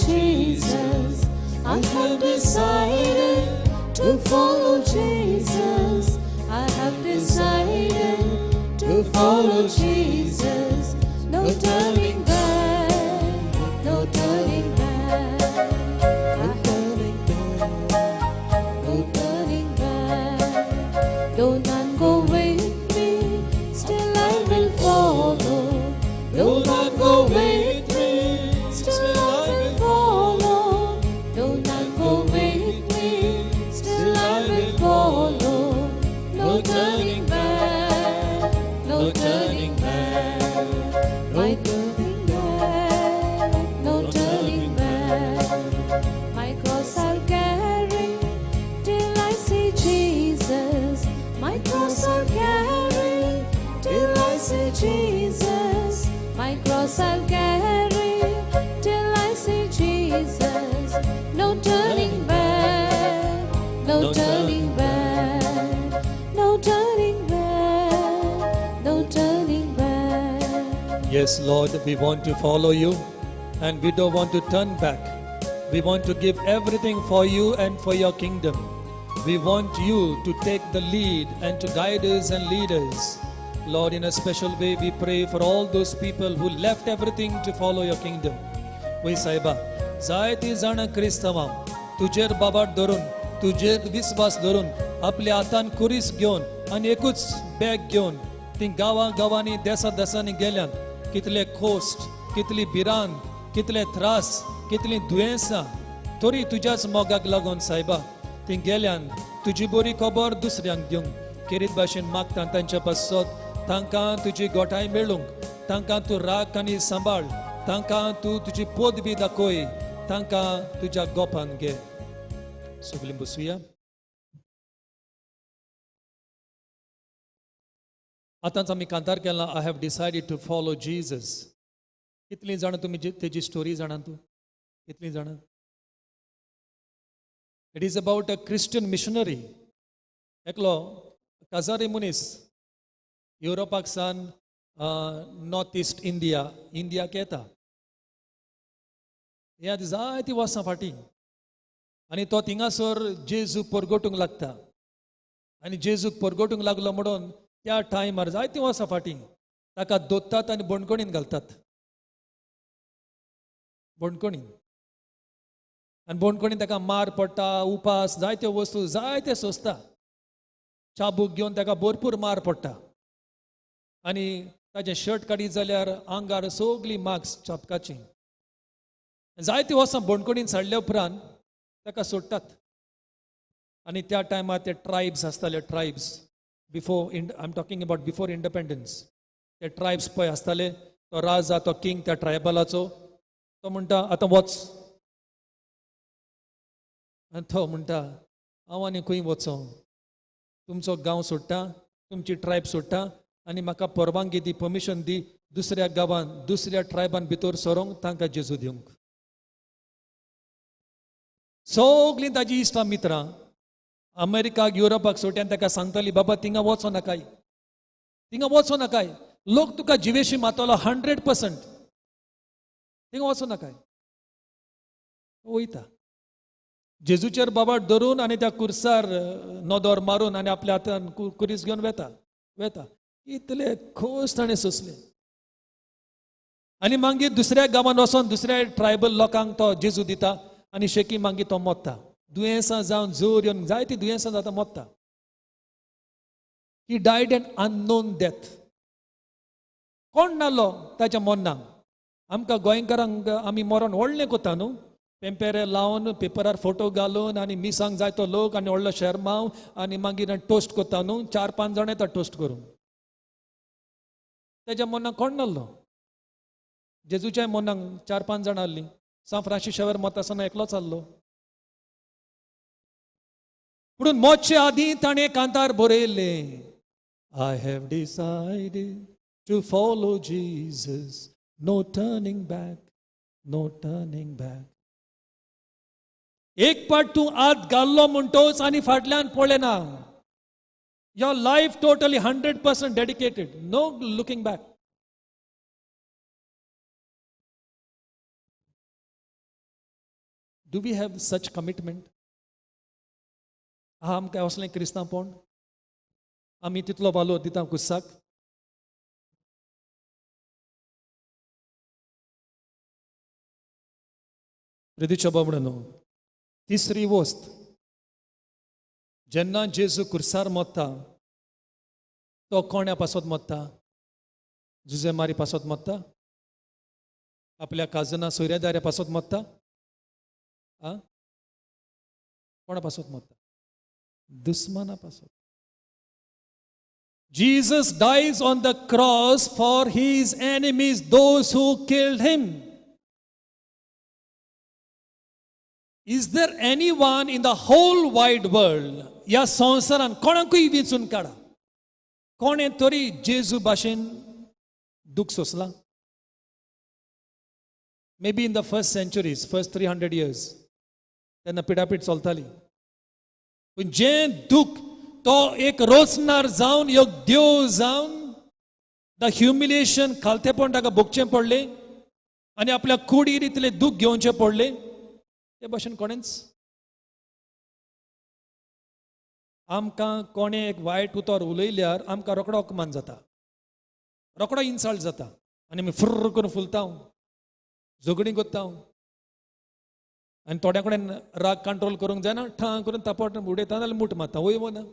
Jesus, I have decided to follow Jesus. I have decided to follow Jesus. No turning back, no turning back. No turning back, no turning back. Though none go with me, still I will follow. Though none go with me, still I will follow. Though none go with me, still I will follow. No turning back, no turning back. No turning back, no turning back. My cross I'll carry till I see Jesus. My cross I'll carry till I see Jesus. My cross I'll carry till I see Jesus. No turning back, no turning back, no turning back, no turning back. Yes, Lord, we want to follow you and we don't want to turn back. We want to give everything for you and for your kingdom. We want you to take the lead and to guide us and lead us. Lord, in a special way, we pray for all those people who left everything to follow your kingdom. वय साहेबा जायतीं जाणां क्रिस्तांवां तुजेर बाबाट धरून तुजेर विस्वास धरून आपल्या हातान कुरीस घेवन आनी एकूच बॅग घेवन तीं गांवांनी देसांनी गेल्यान कितले कोस्ट कितली भिरांत कितले त्रास कितलीं दुयेंसां तरी तुज्याच मोगाक लागून साहेबा तीं गेल्यान तुजी बरी खबर दुसऱ्यांक दिवंक खेरीत भाशेन मागता तांच्या पासत तांकां तुजी गोठाय मेळूंक तांकां तूं राख आनी सांबाळ तांकां तूं तुजी पोद बी दाखोय तांकां तुज्या गोपान घे सगळीं बसुया आतांच आमी कांतार केलां I have decided to follow Jesus कितलीं जाणां तुमी तेजी स्टोरी जाणा तूं कितलीं जाणां it is about a Christian missionary एकलो काजारी मनीस युरोपाक सान नॉर्थ ईस्ट इंडियाक येता. हे आतां जायतीं वर्सां फाटीं आनी तो थिंगासर जेजूक परगोटूंक लागता. आनी जेजूक परगोटूंक लागलो म्हणून त्या टायमार जायतीं वर्सां फाटीं ताका दोत्तात आनी बोणकोणीन घालतात. बोणकोणीन आनी बोणकोणीन ताका मार पडटा, उपास, जायत्यो वस्तू जायते सोंसता. चाबूक घेवन ताका भरपूर मार पडटा. आनी ताजें शर्ट काडीत जाल्यार आंगार सगळीं मार्क्स चाबकाची. जायतीं वर्सां बोणकोणीन साडल्या उपरांत ताका सोडटात. आनी त्या टायमार ते ट्रायब्स आसताले, tribes before I am talking about before independence. ते ट्रायब्स पळय आसताले, तो राजा, तो किंग त्या ट्रायबलाचो, तो म्हणटा आतां वच. आनी तो म्हणटा हांव आनी खंय वचों, तुमचो गांव सोडटा, तुमची ट्रायब सोडटा आनी म्हाका परवानगी दी, परमिशन दी दुसऱ्या गांवांत, दुसऱ्या ट्रायबान भितर सरोंक, तांकां जेजू दिवंक. सगळीं ताजी इश्टां मित्रां अमेरिकाक, युरोपाक सोडट्यान ताका सांगतालीं बाबा थिंगा वचो नाकाय, थिंगा वचो नाकाय, लोक तुका जिवेशी मारतलो 100%, थिंगा वचो नाकाय. वयता जेजूचेर बाबाट धरून आनी त्या कुर्सार नोदोर मारून आनी आपल्या हातान कुरीस घेवन वेता. इतले खोस ताणें सोंसले. आनी मागीर दुसऱ्या गांवांत वचोन दुसऱ्या ट्रायबल लोकांक तो जेजू दिता आनी शेकी मागीर तो मोत्ता. दुयेंसां जावन जोर येवन जायतीं दुयेंसां जाता, मोत्ता. ही डायड एन अननोन डेथ. कोण नालो ताच्या मोन्नाक. आमकां गोंयकारांक आमी मरण व्हडलें कोता न्हू, पेंपेरे लावन पेपरार फोटो घालून आनी मिसांक जाय तो लोक आनी व्हडलो शर्माव आनी मागीर टोस्ट कोता न्हू, 4-5 जाण येता टोस्ट करूंक. तेज्या मोन्नाक कोण नासलो. जेजूच्या मोन्नाक 4-5 जाणां आसलीं. सान फ्रांसिसावर मोतासतना एकलोच आसलो. म्हणून मोतचे आदीं ताणें कांतार बरयल्लें, I have decided to follow Jesus, no turning back, no turning back. एक पाट तूं आत घाल्लो म्हणटोच आनी फाटल्यान पळय ना. Your life totally 100% dedicated, no looking back. Do we have such commitment? आहा आमकां असलें क्रिस्तांवपण? आमी तितलो वालो दिता कुस्साक? प्रिदीच्या बाबडनो, तिसरी वस्त, जेन्ना जेजू कुर्सार मोत्ता तो कोण्या पासत मोत्ता? जुजे मारी पासत मोत्ता? आपल्या काजना सोयऱ्यादाऱ्या पासत मोत्ता? कोणा पासत मोत्ता? दुस्माना पासत. Jesus dies on the cross for his enemies, those who killed him. Is there anyone in the whole wide world, या संवसारान कोणाकूय विचून काडा, कोणे तरी जेजू भाशेन दूख सोंसला? Maybe in the first centuries, first 300 years, तेन्ना पिडापीड चलताली. पूण जें दूख तो एक रोचणार जावन, एक देव जावन, द ह्युमिलिएशन, खालतेपण ताका भोगचें पडलें आनी आपल्या कुडीर इतले दूख घेवचें पडलें, ते भाशेन कोणेंच. आमकां कोणें एक वायट उतर उलयल्यार आमकां रोकडो अपमान जाता, रोकडो इन्सल्ट जाता आनी आमी फुर्र करून फुलता, झगडीं करता. आनी थोड्या कडेन राग कंट्रोल करूंक जायना, ठां करून तापट उडयता नाल्यार मूठ मारता, वय ना.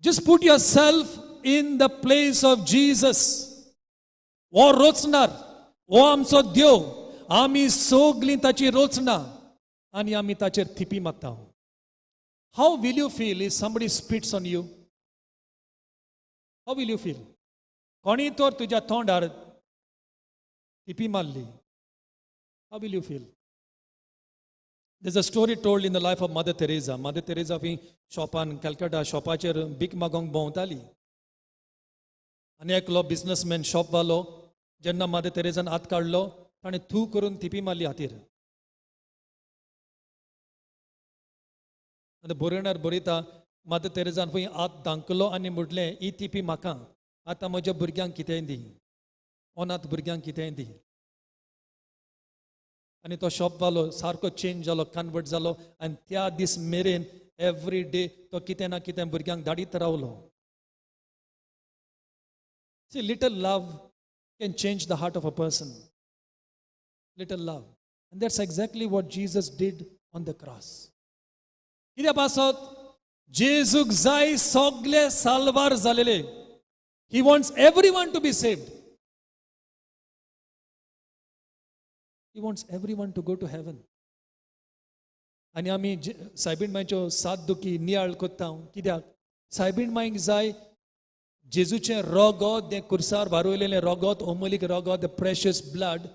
Just put yourself in the place of Jesus. हो रोचणार, हो आमचो देव, आमी सगळीं ताची रोचना आनी आमी ताचेर थिपी मारता. How will you feel if somebody spits on you? How will you feel? कोणी तर तुज्या तोंडार थिपी मारली, how will you feel? There's a story told in the life of Mother Teresa. Mother Teresa he शॉपान, Calcutta शॉपाचेर भीक मागोंक भोंवताली. आनी एकलो businessman शॉपवालो जेन्ना mother तेरेसान हात काडलो, ताणें थू करून थिपी मारली हातीर. आतां बरयणार बरयता, मदर तेरेजान पळय आत दांकलो आनी म्हटलें ही तिपी म्हाका आतां म्हज्या भुरग्यांक कितेंय दी अनाथ भुरग्यांक कितेंय दी आनी तो शॉपवालो सारको चेंज जालो कन्वर्ट जालो आनी त्या दीस मेरेन एवरी डे तो कितें ना कितें भुरग्यांक धाडीत रावलो See, little love can change the heart of a person. Little love. And that's exactly what Jesus did on the cross. कित्या पासत जेजूक जाय सगळे साल्वार जालेले. He wants everyone to be saved. He wants everyone to go to heaven. आनी आमी सायबीण मायच्यो सात दुखी नियाळ कोत्ता कित्याक सायबीण मायक जाय जेजूचें रोगोत तें कुर्सार वारोयलेलें रोगोत ओमोलीक रोगोत the precious blood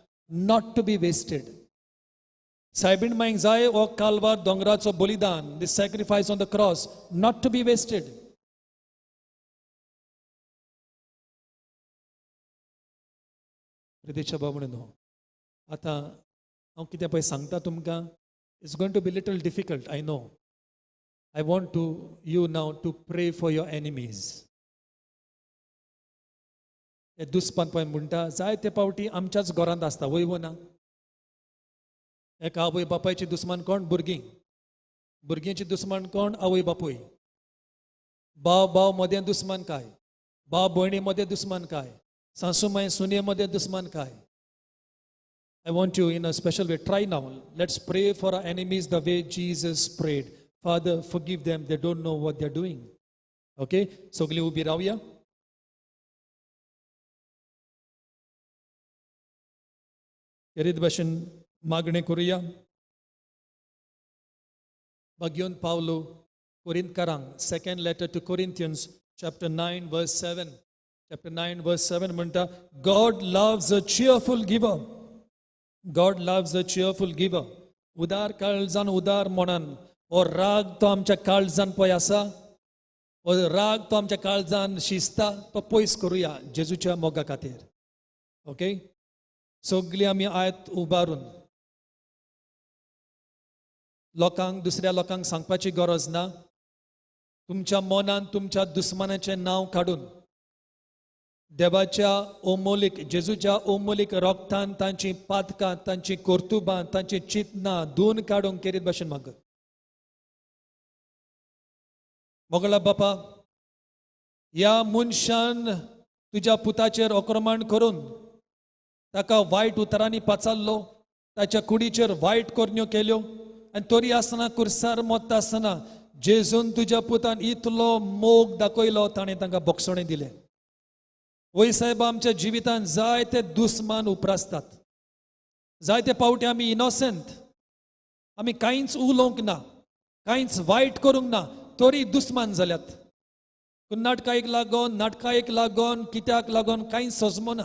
not to be wasted सायबीण मायक जाय हो काल्वार दोंगराचो बलिदान the sacrifice on the cross not to be wasted प्रितेच्या बाबूणो आतां हांव कितें पळय सांगता तुमकां it's going to be little difficult I know I want to you now to pray for your enemies हे दुस्मान पळय म्हणटा जायते पावटी आमच्याच घरांत आसता वय ना एका आवय बापायची दुस्मान कोण भुरगीं भुरग्यांची दुस्मान कोण आवय बापूय भाव भाव मदें दुस्मान काय भाव भयणी मदें दुस्मान काय सासू माय सुनये मदें दुस्मान काय I want you in a special way. Try now. Let's pray for our enemies the way Jesus prayed. Father, forgive them. They don't know what they're doing. Okay? Sogli ubi ravuya. Yerid bashin magne koruya. Bagyon Paulo Korintkarang. Second letter to Corinthians, chapter 9, verse 7. Chapter 9, verse 7. Munta, God loves a cheerful giver. God loves a cheerful giver. उदार काळजान उदार म्हणन ओ राग तो आमच्या काळजान पळय आसा ओ राग तो आमच्या काळजान शिजता तो पयस करूया जेजूच्या मोगा खातीर ओके सगळीं आमी आयत उबारून लोकांक दुसऱ्या लोकांक सांगपाची गरज ना तुमच्या मनान तुमच्या दुस्मानाचें नांव काडून देवाच्या ओमोलीक जेजूच्या ओमोलीक रोगतान तांची पातकां तांची कर्तुबां तांची चिंतनां धुवन काडूंक केरीत भाशेन माग मोगला बापा ह्या मनशान तुज्या पुताचेर आक्रमण करून ताका वायट उतरांनी पाचारलो ताच्या कुडीचेर वायट करण्यो केल्यो आनी तरी आसतना कुर्सार मोत्ता आसतना जेजून तुज्या पुतान इतलो मोग दाखयलो ताणें तांकां बोगसणें दिलें वय साहेब आमच्या जिवितांत जायते दुस्मान उप्रासतात जायते फावटी आमी इनोसेंट आमी कांयच उलोवंक ना कांयच वायट करूंक ना तरी दुस्मान जाल्यात नाटकायक लागोन कित्याक लागोन कांय सजमना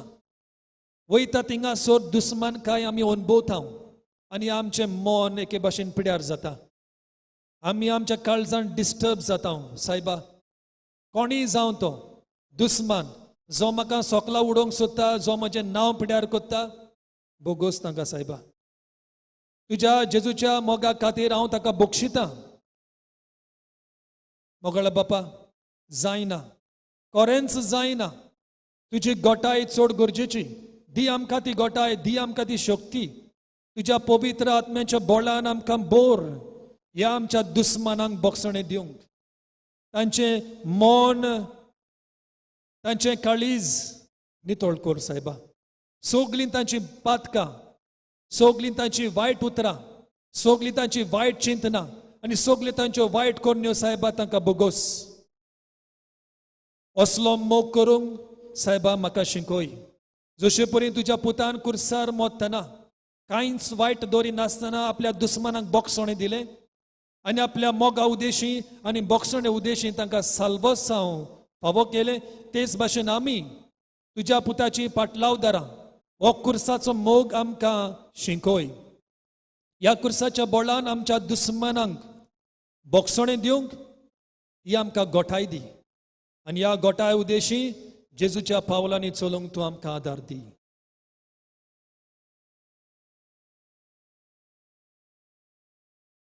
वयता थिंगासर दुस्मान काय आमी अनुभवता आनी आमचें मन एके भाशेन पिड्यार जाता आमी आमच्या काळजान डिस्टर्ब जाता सायबा कोणीय जावं तो दुस्मान जो म्हाका सोकला उडोवंक सोदता जो म्हजें नांव पिड्यार कोत्ता बोगोस तांकां सायबा तुज्या जेजूच्या मोगा खातीर हांव ताका बोगशितां मोगळा बापा जायना कोरेंच जायना तुजी गोटाय चड गरजेची दी आमकां ती गोटाय दी आमकां ती शक्ती तुज्या पवित्र आत्म्याच्या बोळान आमकां बोर ह्या आमच्या दुस्मानांक बोगसणें दिवंक तांचें मन तांचें काळीज नितळ कोर सायबा सगलीं तांची पातकां सगलीं तांची वायट उतरां सगलीं तांची वायट चिंतनां आनी सगल्यो तांच्यो वायट कोरण्यो सायबा तांकां बोगोस असलो मोग करूंक सायबा म्हाका शिकोय जशे परेन तुज्या पुतान कुर्सार मोत्तना कांयच वायट दोरी नासतना आपल्या दुस्मानाक बोगसणें दिलें आनी आपल्या मोगा उदेशी आनी बोगसणे उदेशी तांकां साल्वस जावं फावो केले तेच भाशेन आमी तुज्या पुताची पाटलाव दारां हो कुर्साचो मोग आमकां शिकोय ह्या कुर्साच्या बोळान आमच्या दुस्मानांक बोगसणें दिवंक ही आमकां गोठाय दी आनी ह्या गोठाय उदेशी जेजूच्या पावलांनी चलोवंक तूं आमकां आदार दी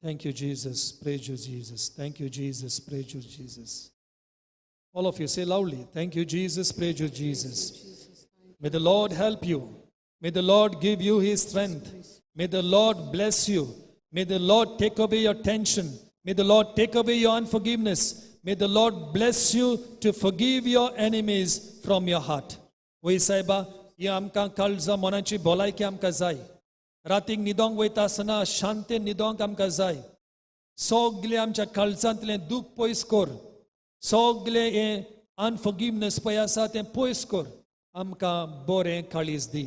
Thank you, Jesus. Praise you, Jesus. Thank you, Jesus. Praise you, Jesus. All of you say loudly, thank you, Jesus. Praise you, Jesus. May the Lord help you. May the Lord give you his strength. May the Lord bless you. May the Lord take away your tension. May the Lord take away your unforgiveness. May the Lord bless you to forgive your enemies from your heart. वही साहेबा ये आमकां काळजा मनाची भलायकी आमकां जाय. रातीक न्हिदोंक वयता आसतना शांती न्हिदोंक आमकां जाय. सगळे आमच्या काळजांतलें दूख पयस कर. सगळे हे अनफॉरगिवनेस पळय आसा तें पयस कर. आमकां बरें काळीज दी.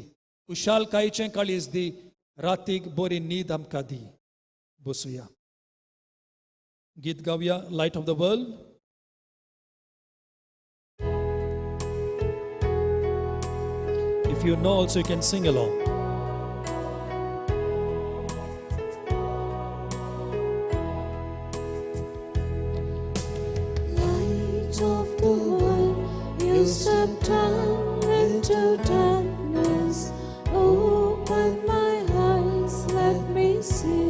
कुशालकायेचें काळीज दी. रातीक बरी न्हीद आमकां दी. बसुया. गीत गावया, light of the world. If you know also you can sing along. Light of the world, you step down into darkness. Open my eyes, let me see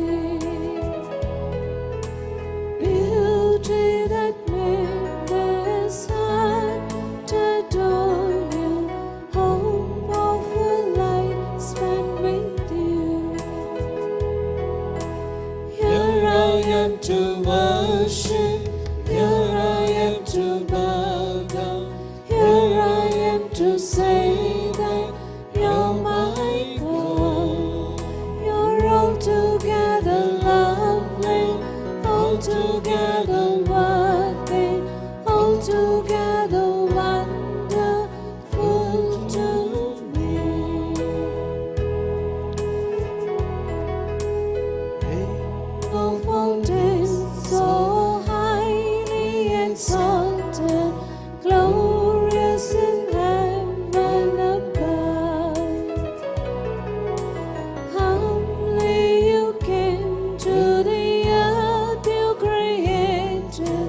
beauty that made this heart to adore you. Hope of a life spent with you. Here I am to worship. Here I am to bow down. Here I am to say that you're my God. You're altogether lovely, altogether worthy, altogether wonderful to me. O fountain so highly exalted, glorious in heaven above. Humbly you came to the earth you created,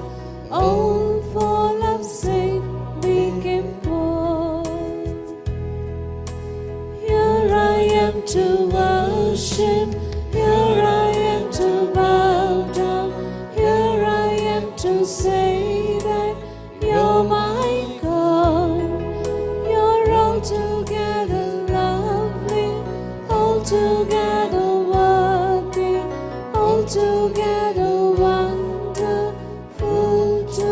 all for love's sake became poor. Here I am to worship. Here I am to bow down. Here I am to say that you're my God. You're altogether lovely, altogether worthy, altogether wonderful to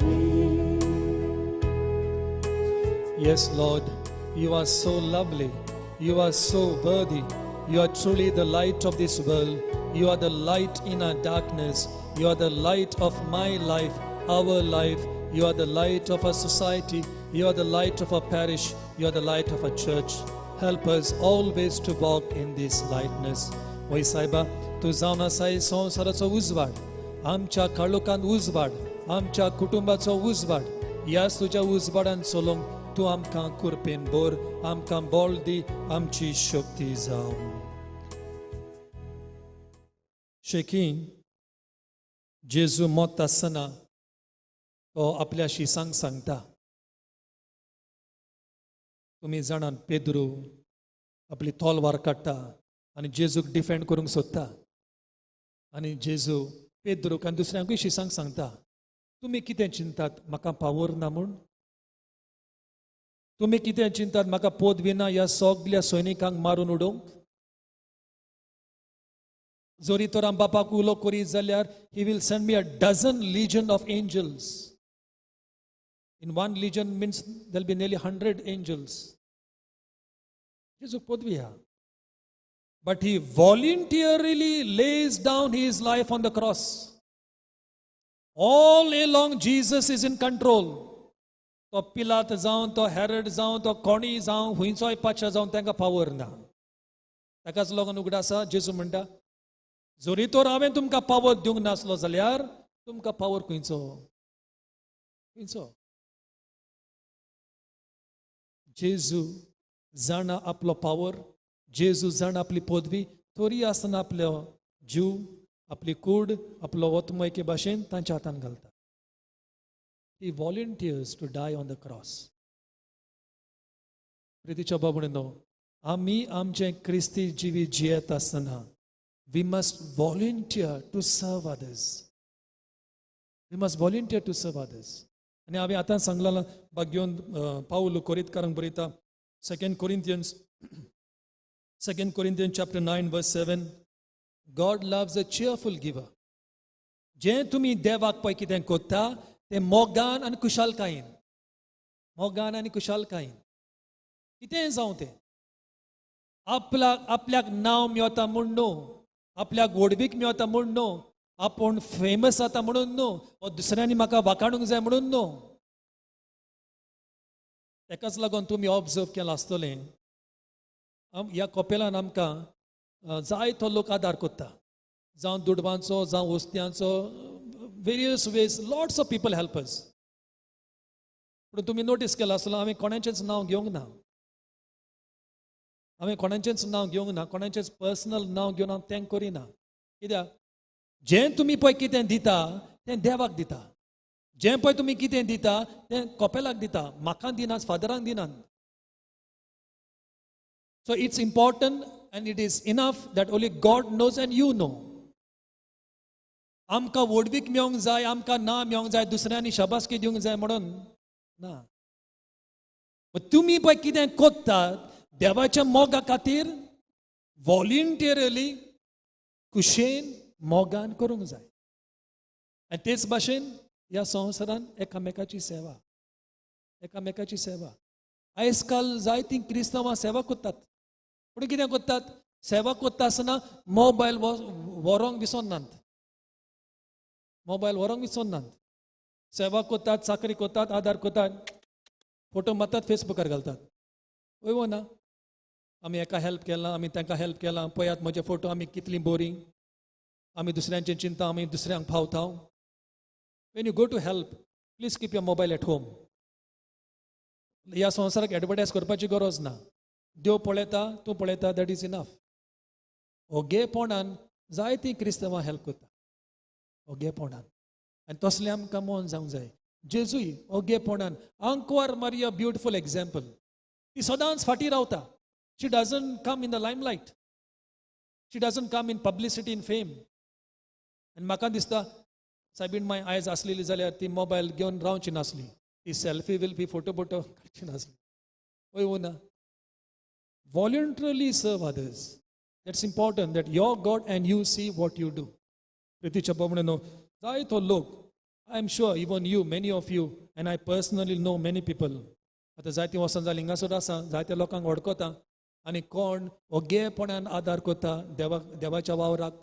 me. Yes, Lord, you are so lovely. You are so worthy. You are truly the light of this world. You are the light in our darkness. You are the light of my life, our life. You are the light of our society. You are the light of our parish. You are the light of our church. Help us always to walk in this lightness. वै साहेबा तू जावन आसाय संवसाराचो उजवाड. आमच्या काळोखांत उजवाड. आमच्या कुटुंबाचो उजवाड. ह्याच तुज्या उजवाडान चलोवंक तू आमकां कृपेन भर. आमकां बळ दी. आमची शक्ती जावं. शेकी जेजू मत आसतना तो आपल्या शिसांक सांगता. तुमी जाणात पेद्रू आपली तलवार काडटा आनी जेजूक डिफेंड करूंक सोदता. आनी जेजू पेद्रूक आनी दुसऱ्यांकूय शिसांक सांगता, तुमी कितें चिंतात म्हाका पावर ना म्हूण? तुमी कितें चिंतात म्हाका पदवी ना ह्या सगल्या सैनिकांक मारून उडोवंक? जोरी तर आम बापाक उलो करीत जाल्यार he will send me a dozen legion of angels. In one legion means there will be nearly 100 angels. जेजू पदवी हा. But he voluntarily lays down his life on the cross. All along Jesus is in control. तो पिलात जावन, तो Herod जावन, तो कोणी जावन, हुंयचोय पाच्या जावन तांकां पावर ना. ताकाच लागून उगडा आसा जेजू म्हणटा, जोरी तर हांवें तुमकां पावर दिवंक नासलो जाल्यार तुमकां पावर खंयचो? जेजू जाणा आपलो पावर. जेजू जाणा आपली पदवी. तरी आसतना आपलो जीव, आपली कूड, आपलो वतमय के भाशेन तांच्या हातान घालता. He volunteers to die on the cross. प्रितीच्या बाबूनो, आमी आमचें क्रिस्ती जिवीत जियेत आसतना we must volunteer to serve others. We must volunteer to serve others. आणि हांवें आतां सांगलां बाग घेवन पावल कोरिंथकारांक बरयता 2 Corinthians chapter 9 verse 7. God loves a cheerful giver. जें तुमी देवाक पळय कितें कोत्ता तें मोगान आनी कुशलकायेन, मोगान आनी कुशलकायेन कितेंय जावं तें आपल्याक नांव मेळटा म्हूण न्हू, आपल्याक वडवीक मेळटा म्हूण न्हू, आपूण फेमस जाता म्हणून न्हू, वा दुसऱ्यांनी म्हाका वाखाणूंक जाय म्हणून न्हू. तेकाच लागून तुमी ऑब्जर्व केलां आसतलें ह्या कपेलान आमकां जायतो लोक आदार कोत्ता, जावं दुडवांचो जावं वस्त्यांचो, various ways lots of people help us. पूण तुमी नोटीस केलां आसतलो हांवें कोणाचेंच नांव घेवंक ना, हांवें कोणाचेंच नांव घेवंक ना, कोणाचेंच पर्सनल नांव घेवन हांव थँक करिना. कित्याक जें तुमी पळय कितें दिता तें देवाक दिता, जें पळय तुमी कितें दिता तें कपेलाक दिता, म्हाका दिनात, फादराक दिनात. So it's important and it is enough that only God knows and you know. आमकां वडवीक मेळोंक जाय, आमकां ना मेळोंक जाय, दुसऱ्यांनी शाबासकी दिवंक जाय म्हणून ना. तुमी पळय कितें कोत्तात देवाच्या मोगा खातीर व्हॉलिंटियरली कुशेन मोगान करूंक जाय. आनी तेच भाशेन ह्या संवसारान एकामेकाची सेवा, एकामेकाची सेवा. आयज काल जायतीं क्रिस्तांवां सेवा कोत्तात, पूण कितें कोत्तात, सेवा कोत्ता आसतना मोबायल व्हरोंक विसरनात, मोबायल व्हरोंक विसरनात. सेवा कोत्तात, चाकरी कोत्तात, आदार कोत्तात, फोटो मारतात, फेसबुकार घालतात. वय ना, आमी एका हेल्प केलां, आमी तांकां हेल्प केलां, पळयात म्हजे फोटो आमी कितलीं बोरी, आमी दुसऱ्यांचें चिंता, आमी दुसऱ्यांक फावता. When you go to help please keep your mobile at home. ह्या संवसाराक एडवर्टायज करपाची गरज ना. देव पळयता, तूं पळयता, दॅट इज इनफ. ओगेपणान जायतीं क्रिस्तांवां हेल्प करता, ओगेपणान. आनी तसलें आमकां मोन जावंक जाय. जेजूय ओगेपणान, आंकवार मारिया ब्युटिफूल एग्जाम्पल, ती सदांच फाटीं रावता. She doesn't come in the limelight, she doesn't come in publicity, in fame. आनी म्हाका दिसता सायबीण माय आयज आसलेली जाल्यार ती मोबायल घेवन रावची नासली, ती सेल्फी विल्फी फोटो बोटो काडची नासली. वय ना. Voluntarily serve others. That's important that your God and you see what you do. प्रितीच्या पावणेनो जायतो लोक, I am sure even you, many of you, and I personally know many people. आतां जायतीं वचन जालीं हिंगासर आसा, जायत्या लोकांक वळखता आनी कोण ओगेपणान आदार करता देवाच्या वावराक,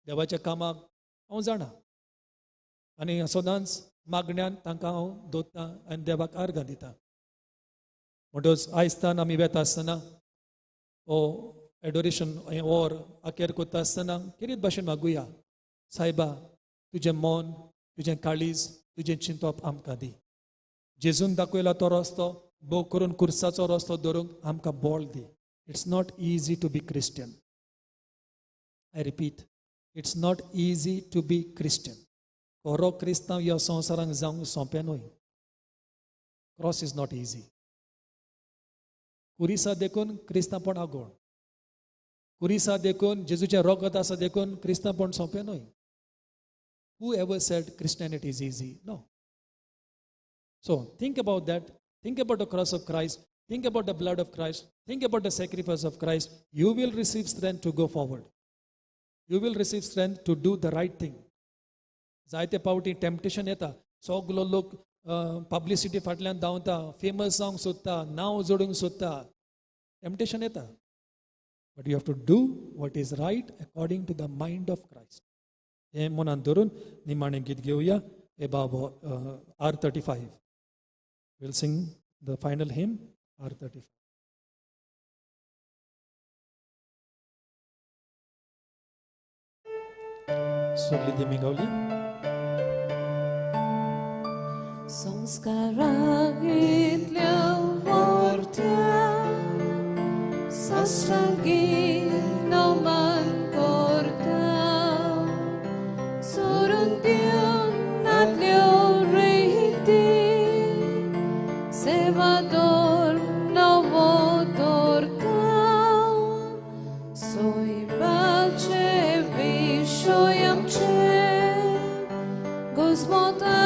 देवाच्या कामाक हांव जाणा. आनी सदांच मागण्यांत तांकां हांव दोत्ता आनी देवाक अर्घां दिता. म्हणटच आयजतान आमी वेता आसतना ओ एडोरेशन ओर आखेर करता आसतना कितें भाशेन मागुया, सायबा तुजें मन, तुजें काळीज, तुजें चिंतप आमकां दी. जेजून दाखयला तो रस्तो भोव करून कुर्साचो रस्तो धरूंक आमकां बोळ दी. It's not easy to be Christian. I repeat, it's not easy to be Christian. खरो क्रिस्तांव ह्या संवसारांत जावंक सोंपें न्हय. Cross is not easy. कुरिसा देखून क्रिस्तांवपण आगोळ, कुरिसा देखून जेजूचें रगत आसा देखून क्रिस्तांवपण सोंपें न्हय. Who ever said Christianity is easy? No. So think about that. Think about the cross of Christ. Think about the blood of Christ. Think about the sacrifice of Christ. You will receive strength to go forward. You will receive strength to do the right thing. जायते पावटी temptation येता. सगलो लोक publicity फाटल्यान धांवता, famous जावंक सोदता, नांव जोडूंक सोदता. टेम्पटेशन येता. But you have to do what is right according to the mind of Christ. हे मनान धरून निमाणें गीत घेवया. Above R35. We'll sing the final hymn, R35. सगळी दिमी गावली. संस्काराक इतल्या व्हरत्या सश्रंगी नमन करता सोडून दिवन नातल्यो रेती सेवादोर नवो दवरता सोयबाचे small time.